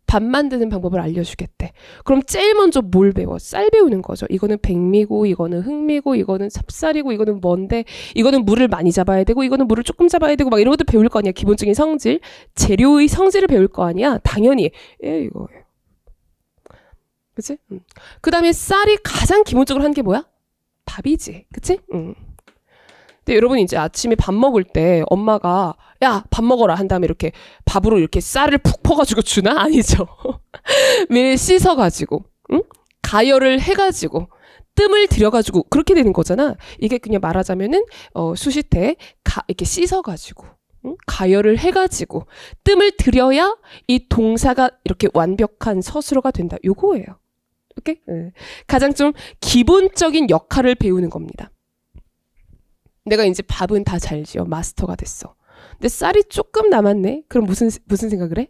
Speaker 1: 밥 만드는 방법을 알려주겠대. 그럼 제일 먼저 뭘 배워? 쌀 배우는 거죠. 이거는 백미고, 이거는 흑미고, 이거는 찹쌀이고, 이거는 뭔데, 이거는 물을 많이 잡아야 되고, 이거는 물을 조금 잡아야 되고, 막 이런 것도 배울 거 아니야. 기본적인 성질. 재료의 성질을 배울 거 아니야. 당연히. 이거예요. 그치? 그 다음에 쌀이 가장 기본적으로 하는 게 뭐야? 밥이지. 그치? 근데 여러분 이제 아침에 밥 먹을 때 엄마가 야, 밥 먹어라 한 다음에 이렇게 밥으로 이렇게 쌀을 푹 퍼가지고 주나? 아니죠. 매일 씻어가지고, 응? 가열을 해가지고, 뜸을 들여가지고 그렇게 되는 거잖아. 이게 그냥 말하자면은 수시태 이렇게 씻어가지고, 응? 가열을 해가지고 뜸을 들여야 이 동사가 이렇게 완벽한 서술어가 된다. 요거예요. 오케이? 가장 좀 기본적인 역할을 배우는 겁니다. 내가 이제 밥은 다 잘 지어 마스터가 됐어. 근데 쌀이 조금 남았네. 그럼 무슨 생각을 해?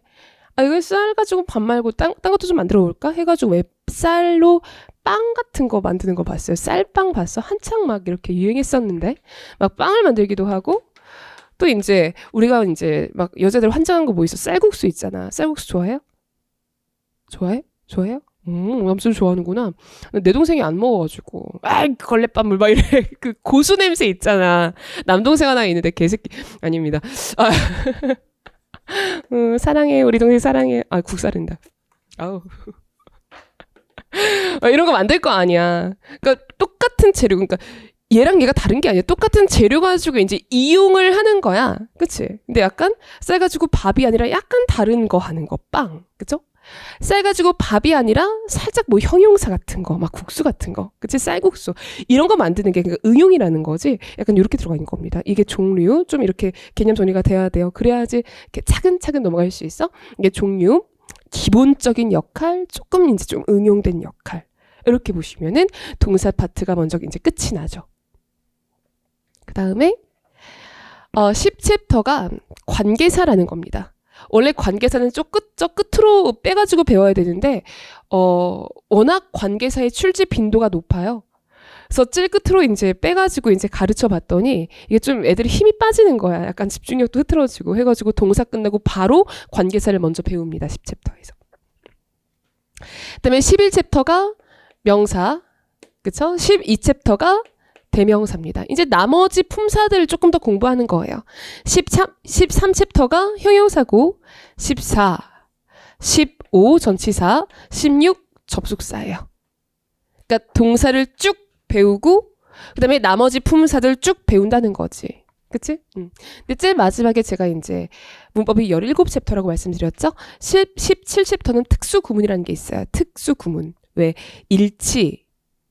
Speaker 1: 이거 쌀 가지고 밥 말고 딴 것도 좀 만들어 볼까? 해가지고 왜 쌀로 빵 같은 거 만드는 거 봤어요? 쌀빵 봤어? 한창 막 이렇게 유행했었는데 막 빵을 만들기도 하고 또 이제 우리가 이제 막 여자들 환장한 거 뭐 있어? 쌀국수 있잖아. 쌀국수 좋아해요? 좋아해요? 남자들 좋아하는구나. 내 동생이 안 먹어가지고 걸레밥물 막 이래. 그 고수 냄새 있잖아. 남동생 하나 있는데 개새끼 아닙니다. 사랑해 우리 동생 사랑해. 국살인다. 아우. 이런 거 만들 거 아니야. 그러니까 똑같은 재료. 그러니까 얘랑 얘가 다른 게 아니야. 똑같은 재료 가지고 이제 이용을 하는 거야. 그치? 근데 약간 쌀 가지고 밥이 아니라 약간 다른 거 하는 거. 빵. 그쵸? 쌀 가지고 밥이 아니라 살짝 뭐 형용사 같은 거, 막 국수 같은 거, 그치? 쌀국수 이런 거 만드는 게 그러니까 응용이라는 거지. 약간 이렇게 들어가 있는 겁니다. 이게 종류 좀 이렇게 개념 정리가 돼야 돼요. 그래야지 이렇게 차근차근 넘어갈 수 있어. 이게 종류, 기본적인 역할, 조금 이제 좀 응용된 역할 이렇게 보시면은 동사 파트가 먼저 이제 끝이 나죠. 그 다음에 10챕터가 관계사라는 겁니다. 원래 관계사는 저 끝으로 빼가지고 배워야 되는데 워낙 관계사의 출제 빈도가 높아요. 그래서 제일 끝으로 이제 빼가지고 이제 가르쳐 봤더니 이게 좀 애들이 힘이 빠지는 거야. 약간 집중력도 흐트러지고 해가지고 동사 끝나고 바로 관계사를 먼저 배웁니다. 10챕터에서. 그다음에 11챕터가 명사, 그쵸? 12챕터가 대명사입니다. 이제 나머지 품사들을 조금 더 공부하는 거예요. 13챕터가 형용사고 14, 15 전치사, 16 접속사예요. 그러니까 동사를 쭉 배우고 그 다음에 나머지 품사들 쭉 배운다는 거지. 그치? 근데 제일 마지막에 제가 이제 문법이 17챕터라고 말씀드렸죠? 17챕터는 특수구문이라는 게 있어요. 특수구문. 왜? 일치,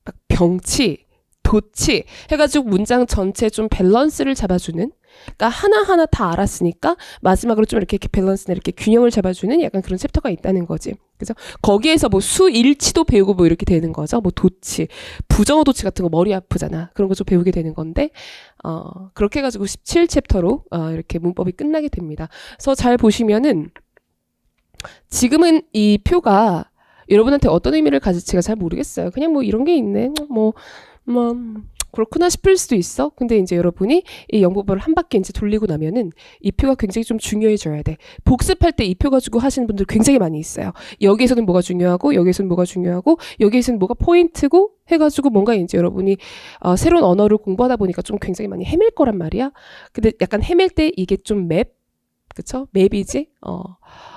Speaker 1: 막 병치, 도치 해가지고 문장 전체에 좀 밸런스를 잡아주는, 그러니까 하나하나 다 알았으니까 마지막으로 좀 이렇게 밸런스나 이렇게 균형을 잡아주는 약간 그런 챕터가 있다는 거지. 그래서 거기에서 뭐 수일치도 배우고 뭐 이렇게 되는 거죠. 뭐 도치, 부정어 도치 같은 거 머리 아프잖아. 그런 거 좀 배우게 되는 건데, 그렇게 해가지고 17챕터로 이렇게 문법이 끝나게 됩니다. 그래서 잘 보시면은 지금은 이 표가 여러분한테 어떤 의미를 가질지가 잘 모르겠어요. 그냥 뭐 이런 게 있네. 뭐 그렇구나 싶을 수도 있어. 근데 이제 여러분이 이 영문법을 한 바퀴 이제 돌리고 나면은 이 표가 굉장히 좀 중요해져야 돼. 복습할 때 이 표 가지고 하시는 분들 굉장히 많이 있어요. 여기에서는 뭐가 중요하고, 여기에서는 뭐가 중요하고, 여기에서는 뭐가 포인트고 해가지고 뭔가 이제 여러분이 새로운 언어를 공부하다 보니까 좀 굉장히 많이 헤맬 거란 말이야. 근데 약간 헤맬 때 이게 좀 그쵸? 맵이지?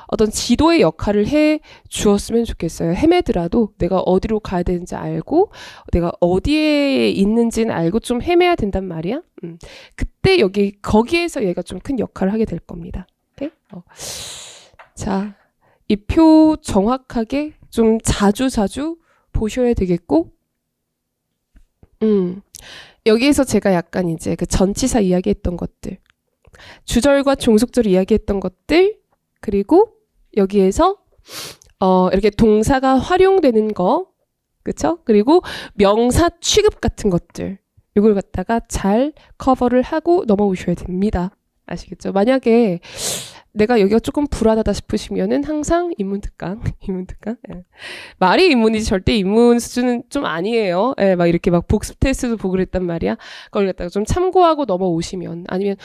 Speaker 1: 어떤 지도의 역할을 해 주었으면 좋겠어요. 헤매더라도 내가 어디로 가야 되는지 알고 내가 어디에 있는지는 알고 좀 헤매야 된단 말이야. 그때 거기에서 얘가 좀 큰 역할을 하게 될 겁니다. 오케이? 자, 이 표 정확하게 좀 자주 보셔야 되겠고, 여기에서 제가 약간 이제 그 전치사 이야기했던 것들, 주절과 종속절 이야기했던 것들, 그리고 여기에서 이렇게 동사가 활용되는 거, 그쵸? 그리고 명사 취급 같은 것들, 이걸 갖다가 잘 커버를 하고 넘어오셔야 됩니다. 아시겠죠? 만약에 내가 여기가 조금 불안하다 싶으시면은 항상 인문특강. 예. 말이 인문이지 절대 인문 수준은 좀 아니에요. 예, 막 이렇게 막 복습 테스트도 보고 그랬단 말이야. 그걸 갖다가 좀 참고하고 넘어오시면, 아니면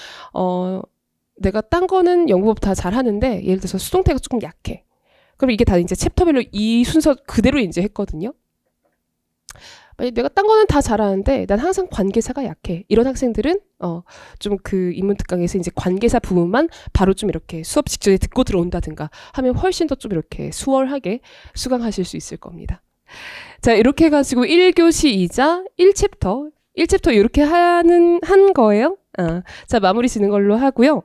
Speaker 1: 내가 딴 거는 영문법 다 잘하는데 예를 들어서 수동태가 조금 약해. 그럼 이게 다 이제 챕터별로 이 순서 그대로 이제 했거든요. 만약 내가 딴 거는 다 잘하는데 난 항상 관계사가 약해. 이런 학생들은 좀 그 인문특강에서 이제 관계사 부분만 바로 좀 이렇게 수업 직전에 듣고 들어온다든가 하면 훨씬 더 좀 이렇게 수월하게 수강하실 수 있을 겁니다. 자, 이렇게 해가지고 1교시이자 1챕터 이렇게 한 거예요. 자, 마무리 지는 걸로 하고요.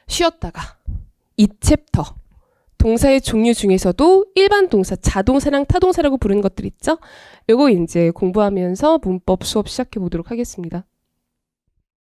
Speaker 1: 쉬었다가 2챕터 동사의 종류 중에서도 일반 동사, 자동사랑 타동사라고 부르는 것들 있죠? 요거 이제 공부하면서 문법 수업 시작해 보도록 하겠습니다.